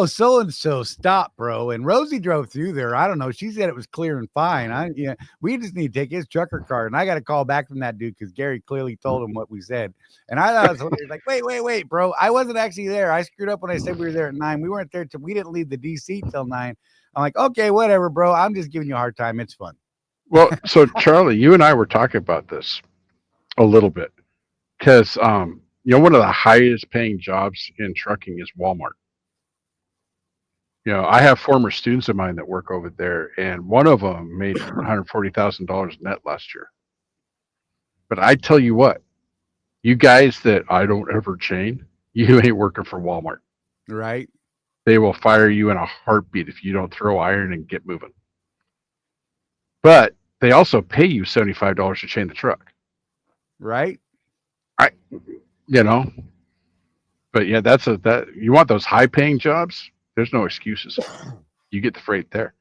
so and so, stop, bro. And Rosie drove through there. I don't know. She said it was clear and fine. We just need to take his trucker card. And I got a call back from that dude because Gary clearly told him what we said. And I thought it was hilarious. Like, wait, bro. I wasn't actually there. I screwed up when I said we were there at 9. We weren't there till we didn't leave the DC till 9. I'm like, okay, whatever, bro. I'm just giving you a hard time. It's fun. Well, so Charlie, you and I were talking about this a little bit because, one of the highest paying jobs in trucking is Walmart. I have former students of mine that work over there, and one of them made $140,000 net last year. But I tell you what, you guys that I don't ever chain, you ain't working for Walmart. Right. They will fire you in a heartbeat if you don't throw iron and get moving. But they also pay you $75 to chain the truck. Right. But yeah, that you want those high paying jobs, there's no excuses. You get the freight there.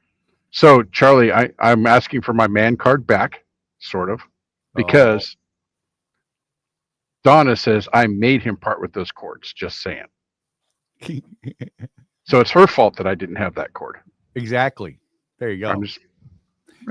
So Charlie, I'm asking for my man card back, sort of, because Donna says I made him part with those cords, just saying. So it's her fault that I didn't have that cord. Exactly. There you go.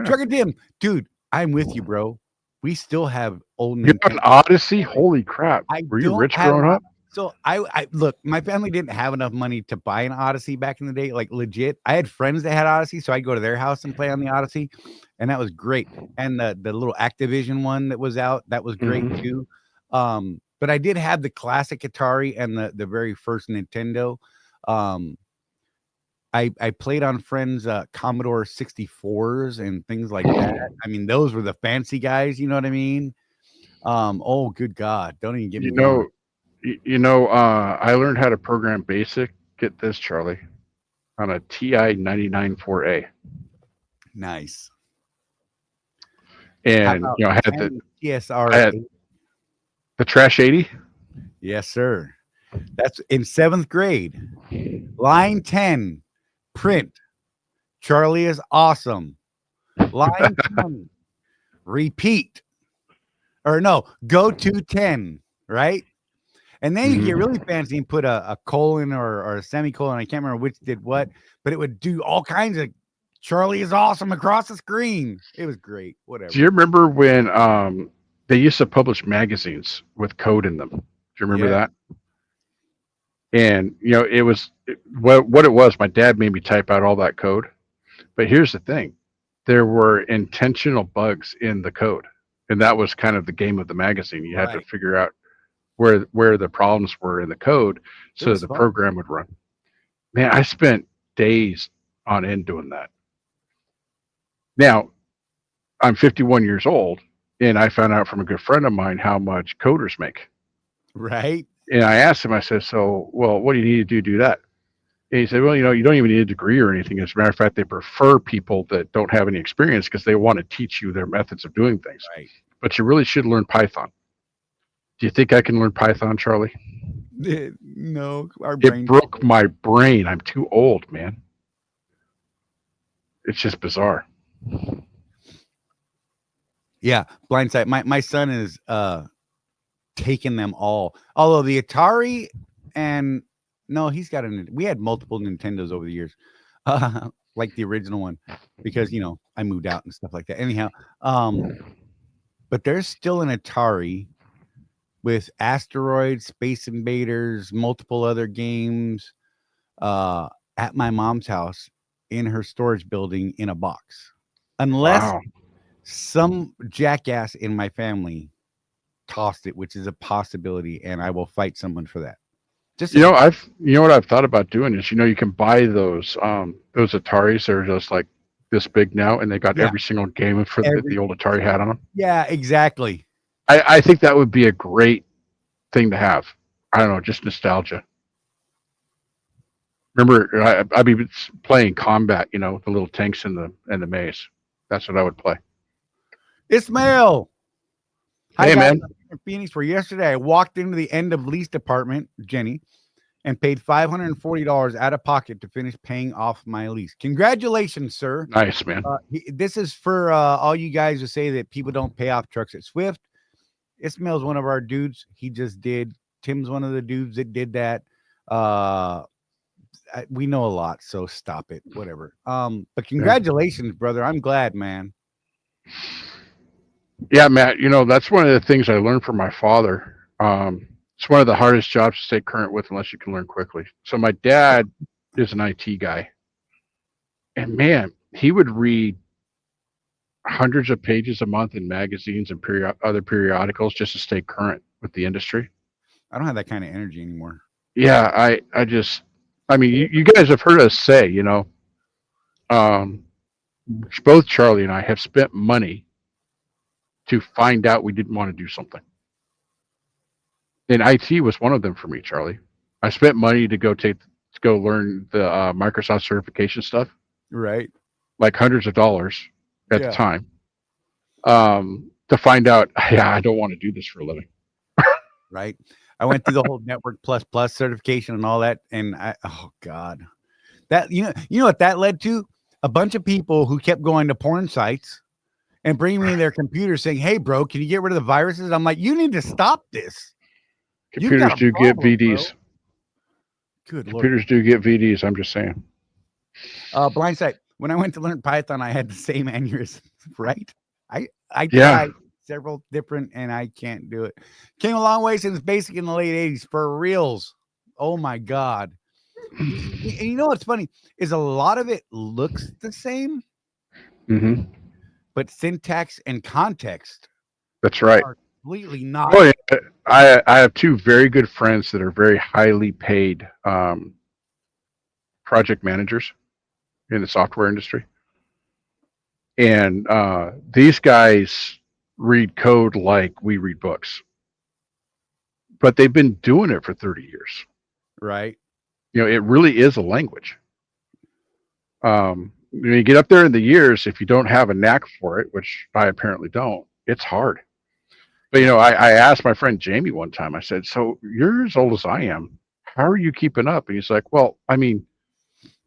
Trucker Tim, dude, I'm with you, bro. We still have old You have an Odyssey? Holy crap. Were you rich growing up? So I look, my family didn't have enough money to buy an Odyssey back in the day, like legit. I had friends that had Odyssey, so I'd go to their house and play on the Odyssey, and that was great. And the little Activision one that was out, that was great too. But I did have the classic Atari and the very first Nintendo. I played on friends' Commodore 64s and things like that. I mean, those were the fancy guys, you know what I mean? Oh, good God. Don't even get me wrong. I learned how to program BASIC. Get this, Charlie, on a TI 99.4A. Nice. And I had the TSR. I had the Trash 80. Yes, sir. That's in 7th grade. Line 10. Print. Charlie is awesome. Line 20. Repeat. Or no, go to 10, right? And then you get really fancy and put a colon or a semicolon. I can't remember which did what, but it would do all kinds of Charlie is awesome across the screen. It was great. Whatever. Do you remember when they used to publish magazines with code in them? Do you remember that? And it was what it was. My dad made me type out all that code. But here's the thing: there were intentional bugs in the code, and that was kind of the game of the magazine. You had to figure out where the problems were in the code, so was the fun. program would run. Man, I spent days on end doing that. Now, I'm 51 years old, and I found out from a good friend of mine how much coders make. Right? And I asked him, I said, so, well, what do you need to do that? And he said, well, you don't even need a degree or anything. As a matter of fact, they prefer people that don't have any experience because they want to teach you their methods of doing things. Right. But you really should learn Python. Do you think I can learn Python, Charlie? No, our It brain. broke my brain. I'm too old, man. It's just bizarre. Yeah, Blindside. My son is taking them all. Although the Atari and no, he's got we had multiple Nintendos over the years. Like the original one, because I moved out and stuff like that. Anyhow, but there's still an Atari with Asteroids, Space Invaders, multiple other games at my mom's house in her storage building in a box. Unless Wow. some jackass in my family tossed it, which is a possibility, and I will fight someone for that. Just You know what I've thought about doing is, you can buy those Ataris. They're just like this big now, and they got Yeah. every single game for the old Atari had on them. yeah, exactly. I think that would be a great thing to have. I don't know, just nostalgia. Remember, I'd be playing Combat, the little tanks in the maze. That's what I would play. Ismail. Hi, Hey, guys. man. I'm in Phoenix, where yesterday I walked into the end of lease department, Jenny, and paid $540 out of pocket to finish paying off my lease. Congratulations, sir. Nice, man. This is for all you guys who say that people don't pay off trucks at Swift. Ismail's one of our dudes. He just did. Tim's one of the dudes that did that. We know a lot, so stop it. Whatever. But congratulations, brother. I'm glad, man. Yeah, Matt, that's one of the things I learned from my father. It's one of the hardest jobs to stay current with unless you can learn quickly. So my dad is an IT guy. And man, he would read hundreds of pages a month in magazines and other periodicals just to stay current with the industry. I don't have that kind of energy anymore. Yeah, I mean, you guys have heard us say, both Charlie and I have spent money to find out we didn't want to do something. And IT was one of them for me, Charlie. I spent money to go learn the Microsoft certification stuff, Right. like hundreds of dollars at Yeah. the time, to find out, yeah, I don't want to do this for a living. Right. I went through the whole Network Plus certification and all that. And oh God, that, you know what that led to? A bunch of people who kept going to porn sites and bringing me their computer saying, hey, bro, can you get rid of the viruses? I'm like, you need to stop this. You've Computers got a do get problem, bro. VDs. Good Lord. Computers do get VDs. I'm just saying. Blindside. When I went to learn Python, I had the same aneurysm, right? I Yeah. tried several different, and I can't do it. Came a long way since basic in the late 80s for reals. Oh my God. And you know what's funny is a lot of it looks the same, Hmm. but syntax and context That's right. are completely not. Oh, yeah. I have two very good friends that are very highly paid project managers in the software industry. And these guys read code like we read books. But they've been doing it for 30 years. Right. It really is a language. When you get up there in the years, if you don't have a knack for it, which I apparently don't, it's hard. But, I asked my friend Jamie one time, I said, so you're as old as I am. How are you keeping up? And he's like, well, I mean,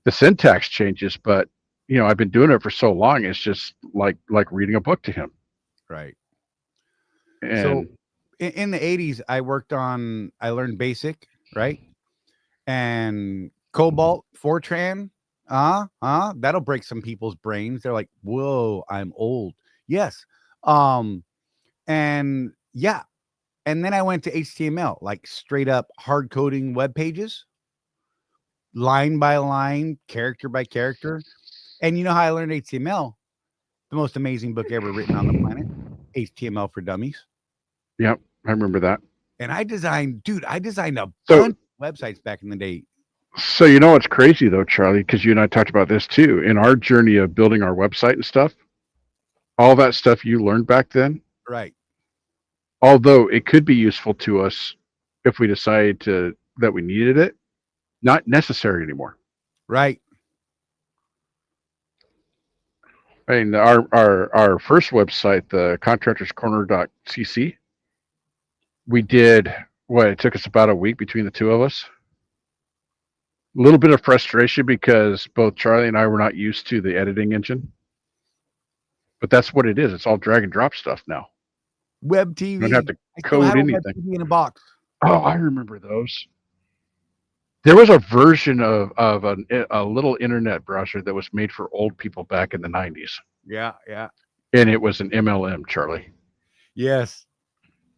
the syntax changes, but, I've been doing it for so long. It's just like reading a book to him. Right. And So in the 80s, I learned BASIC, right? And Cobalt, Fortran. That'll break some people's brains. They're like, whoa, I'm old. Yes. And yeah. And then I went to HTML, like straight up hard coding web pages, line by line, character by character. And you know how I learned HTML? The most amazing book ever written on the planet, HTML for Dummies. Yep, I remember that. And I designed a So- bunch of websites back in the day. So you know what's crazy though, Charlie, because you and I talked about this too. In our journey of building our website and stuff, all that stuff you learned back then, Right. although it could be useful to us if we decide that we needed it, not necessary anymore. Right. I mean, our first website, the contractorscorner.cc, we did what? It took us about a week between the two of us. A little bit of frustration because both Charlie and I were not used to the editing engine, but that's what it is. It's all drag and drop stuff now. Web TV. You don't have to I still code have a Web anything. TV in a box. Oh, I remember those. There was a version of a little internet browser that was made for old people back in the 90s, Yeah. Yeah. and it was an MLM, Charlie. Yes.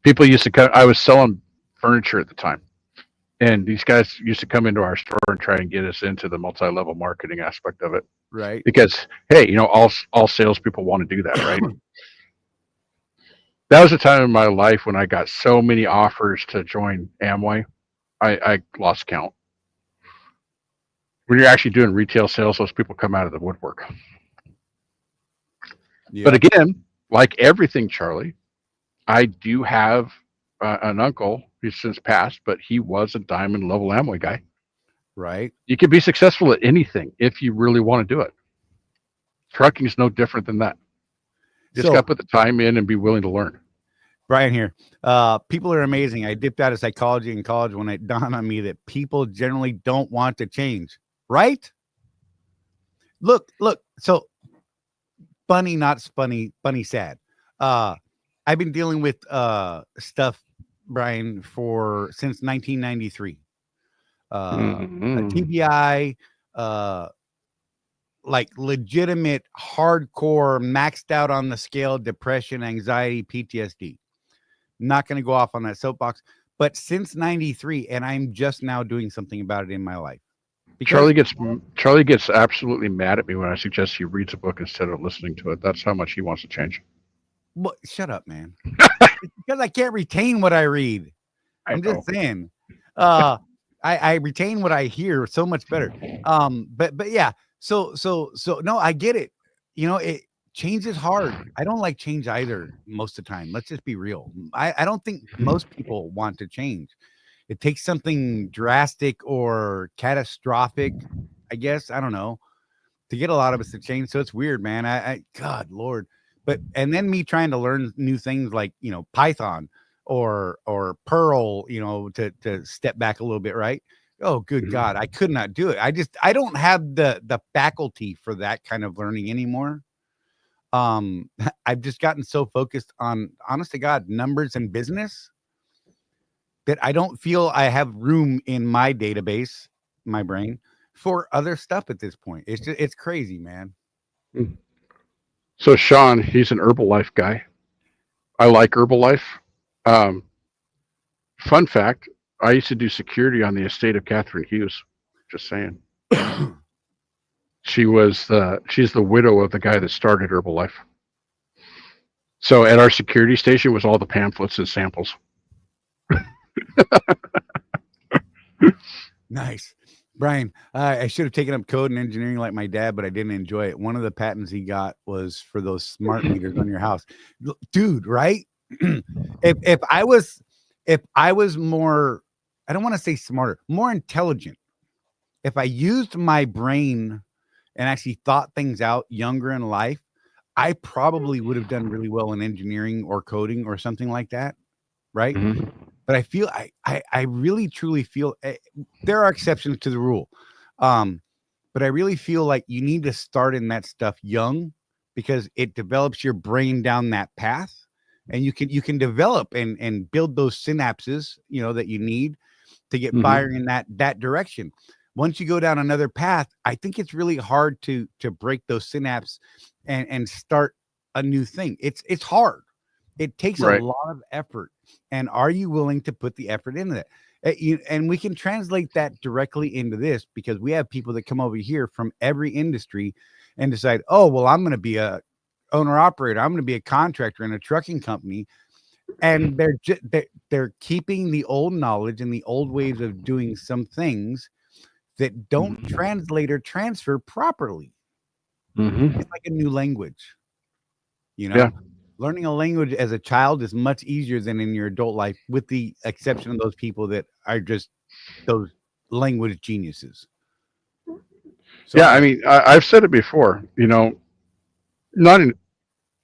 People used to come. I was selling furniture at the time, and these guys used to come into our store and try and get us into the multi-level marketing aspect of it. Right. Because hey, you know, all salespeople want to do that, right? That was a time in my life when I got so many offers to join Amway, I lost count. When you're actually doing retail sales, those people come out of the woodwork. Yeah. But again, like everything, Charlie, I do have an uncle who's since passed, but he was a diamond level Amway guy. Right. You can be successful at anything if you really want to do it. Trucking is no different than that. Just So- got to put the time in and be willing to learn. Brian here. People are amazing. I dipped out of psychology in college when it dawned on me that people generally don't want to change. Right? Look. So funny, not funny, sad. I've been dealing with stuff, Brian, since 1993. A TBI, like legitimate, hardcore, maxed out on the scale, depression, anxiety, PTSD. Not going to go off on that soapbox, but since 93, and I'm just now doing something about it in my life. Charlie gets absolutely mad at me when I suggest he reads a book instead of listening to it. That's how much he wants to change. Well, shut up, man. It's because I can't retain what I read. I'm just saying. I retain what I hear so much better. But yeah. So no, I get it. You know, change is hard. I don't like change either most of the time. Let's just be real. I don't think most people want to change. It takes something drastic or catastrophic, I guess. I don't know, to get a lot of us to change. So it's weird, man. I God Lord. But and then me trying to learn new things like, you know, Python or Perl, you know, to step back a little bit, right? Oh, good God, I could not do it. I don't have the faculty for that kind of learning anymore. I've just gotten so focused on, honest to God, numbers and business that I don't feel I have room in my database, my brain, for other stuff at this point. It's crazy, man. So Sean, he's an Herbalife guy. I like Herbalife. Fun fact, I used to do security on the estate of Catherine Hughes. Just saying. She's the widow of the guy that started Herbalife. So at our security station was all the pamphlets and samples. Nice. Brian, I should have taken up code and engineering like my dad, but I didn't enjoy it. One of the patents he got was for those smart meters on your house. Dude, right? if I was more, I don't want to say smarter, more intelligent, if I used my brain and actually thought things out younger in life, I probably would have done really well in engineering or coding or something like that. Right. Mm-hmm. But I feel I really truly feel there are exceptions to the rule. But I really feel like you need to start in that stuff young because it develops your brain down that path, and you can develop and build those synapses, you know, that you need to get firing in that direction. Once you go down another path, I think it's really hard to break those synapses and start a new thing. It's hard. It takes a lot of effort. And are you willing to put the effort into that? And we can translate that directly into this because we have people that come over here from every industry and decide, oh, well, I'm going to be a owner operator. I'm going to be a contractor in a trucking company. and they're keeping the old knowledge and the old ways of doing some things that don't translate or transfer properly. Mm-hmm. It's like a new language, Yeah. learning a language as a child is much easier than in your adult life, with the exception of those people that are just those language geniuses. So Yeah, I mean, I've said it before, not in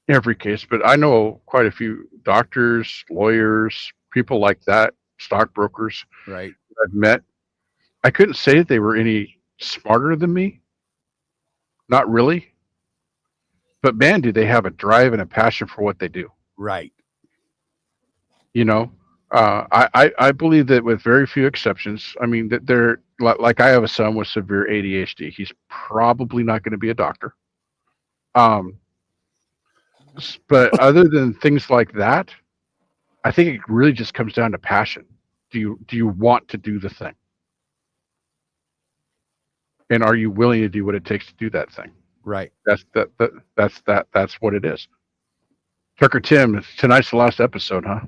every case, but I know quite a few doctors, lawyers, people like that, stockbrokers right. I've met. I couldn't say that they were any smarter than me. Not really. But man, do they have a drive and a passion for what they do. Right. I believe that with very few exceptions, I mean, that they're like I have a son with severe ADHD. He's probably not going to be a doctor. But other than things like that, I think it really just comes down to passion. Do you want to do the thing? And are you willing to do what it takes to do that thing? Right. That's what it is. Trucker Tim, tonight's the last episode, huh?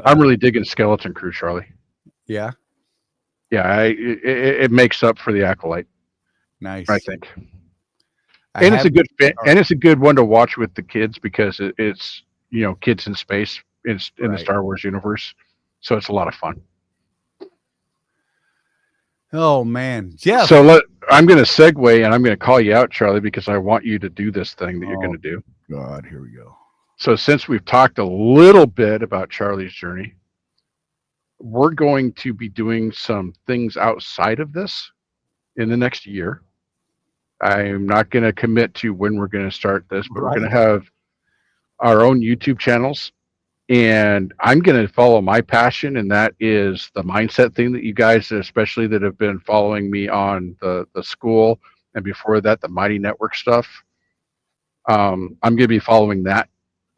I'm really digging Skeleton Crew, Charlie. Yeah. Yeah, it makes up for the Acolyte, Nice. I think. And it's a good one to watch with the kids because it's kids in space in the Star Wars universe, so it's a lot of fun. Oh man, Jeff. So I'm going to segue and I'm going to call you out, Charlie, because I want you to do this thing that you're going to do. God, here we go. So since we've talked a little bit about Charlie's journey, we're going to be doing some things outside of this in the next year. I'm not going to commit to when we're going to start this, but we're going to have our own YouTube channels. And I'm going to follow my passion, and that is the mindset thing that you guys, especially that have been following me on the school and before that, the Mighty Network stuff. I'm going to be following that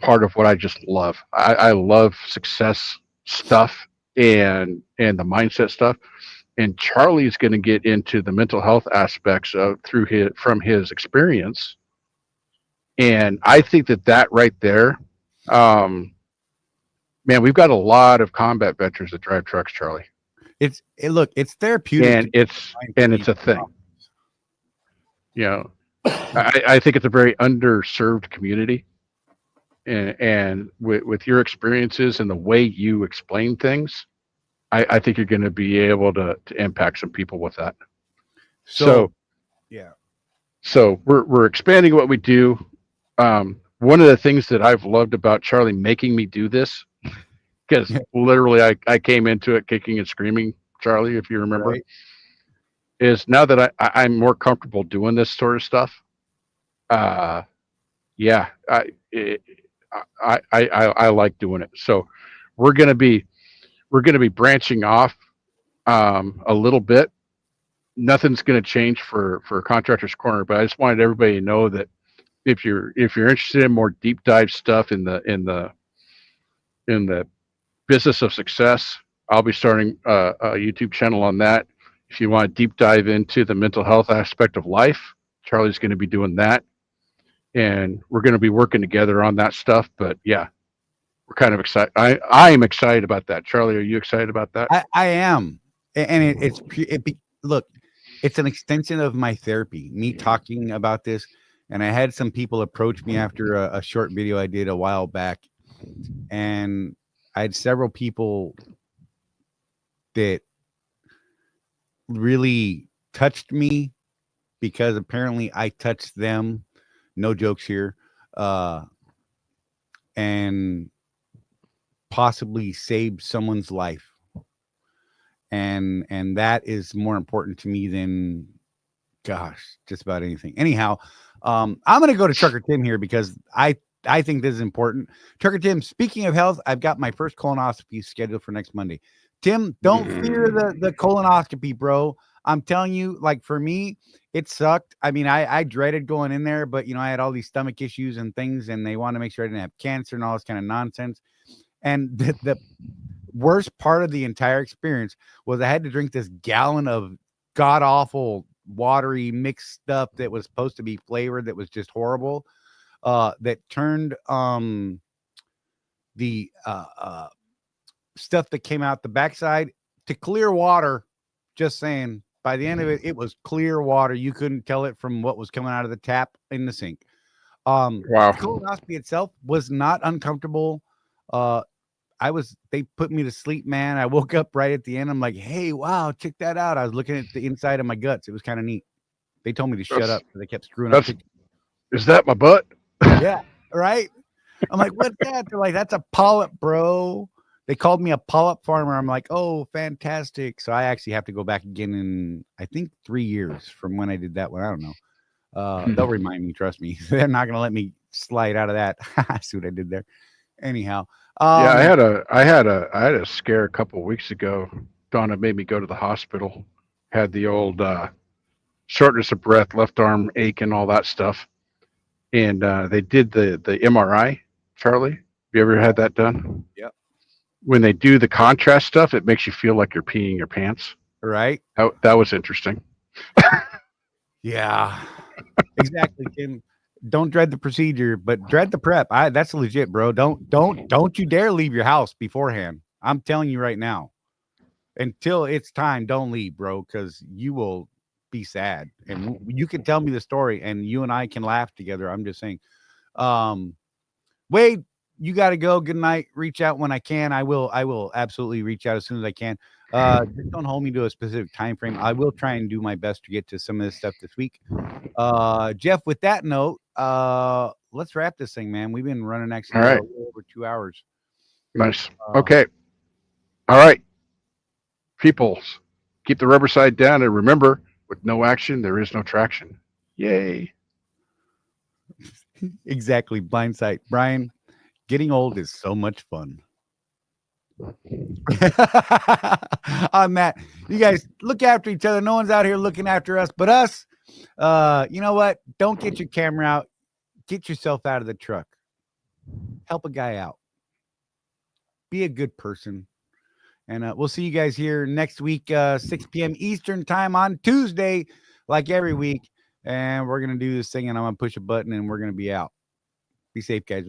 part of what I just love. I love success stuff and the mindset stuff. And Charlie's going to get into the mental health aspects from his experience. And I think that right there, man, we've got a lot of combat veterans that drive trucks, Charlie. It's therapeutic, and it's a thing. I think it's a very underserved community, and with your experiences and the way you explain things, I think you're going to be able to impact some people with that. So we're expanding what we do. One of the things that I've loved about Charlie making me do this, because literally I came into it kicking and screaming, Charlie, if you remember, is now that I'm more comfortable doing this sort of stuff. I like doing it. So we're going to be branching off a little bit. Nothing's going to change for Contractors Corner, but I just wanted everybody to know that if you're interested in more deep dive stuff in the business of success, I'll be starting a YouTube channel on that. If you want to deep dive into the mental health aspect of life, Charlie's going to be doing that, and we're going to be working together on that stuff. But yeah, we're kind of excited. I am excited about that. Charlie, are you excited about that? I am, and look, it's an extension of my therapy. Me talking about this, and I had some people approach me after a short video I did a while back, and I had several people that really touched me because apparently I touched them. No jokes here. And possibly saved someone's life. And that is more important to me than, gosh, just about anything. Anyhow, I'm going to go to Trucker Tim here because I think this is important. Trucker Tim, speaking of health, I've got my first colonoscopy scheduled for next Monday. Tim, don't fear the colonoscopy, bro. I'm telling you, like for me, it sucked. I mean, I dreaded going in there, but I had all these stomach issues and things, and they wanted to make sure I didn't have cancer and all this kind of nonsense. And the worst part of the entire experience was I had to drink this gallon of god awful watery mixed stuff that was supposed to be flavored that was just horrible. That turned the stuff that came out the backside to clear water. Just saying, by the end of it, it was clear water. You couldn't tell it from what was coming out of the tap in the sink. Wow. The colonoscopy itself was not uncomfortable. They put me to sleep, man. I woke up right at the end. I'm like, hey, wow, check that out. I was looking at the inside of my guts. It was kind of neat. They told me to shut up because they kept screwing up. Is that my butt? Yeah, right. I'm like, what's that? They're like, that's a polyp, bro. They called me a polyp farmer. I'm like, oh, fantastic. So I actually have to go back again in, I think, 3 years from when I did that one. I don't know. They'll remind me. Trust me. They're not going to let me slide out of that. See what I did there. Anyhow. Yeah, I had a scare a couple of weeks ago. Donna made me go to the hospital. Had the old shortness of breath, left arm ache, and all that stuff. And they did the MRI. Charlie, have you ever had that done? Yep. When they do the contrast stuff, it makes you feel like you're peeing your pants. Right. That was interesting. Yeah. Exactly, Kim. Don't dread the procedure, but dread the prep. That's legit, bro. Don't you dare leave your house beforehand. I'm telling you right now. Until it's time, don't leave, bro, because you will be sad. And you can tell me the story, and you and I can laugh together. I'm just saying. Wade, you got to go. Good night. Reach out when I can. I will absolutely reach out as soon as I can. Just don't hold me to a specific time frame. I will try and do my best to get to some of this stuff this week. Jeff, with that note, let's wrap this thing, man. We've been running actually All right. over 2 hours. Nice. Okay. All right. Peoples, keep the rubber side down, and remember, with no action, there is no traction. Yay. Exactly. Blind sight. Brian, getting old is so much fun. On that, you guys look after each other. No one's out here looking after us but us. You know what? Don't get your camera out. Get yourself out of the truck. Help a guy out. Be a good person. And we'll see you guys here next week, 6 p.m. Eastern time on Tuesday, like every week. And we're going to do this thing, and I'm going to push a button, and we're going to be out. Be safe, guys.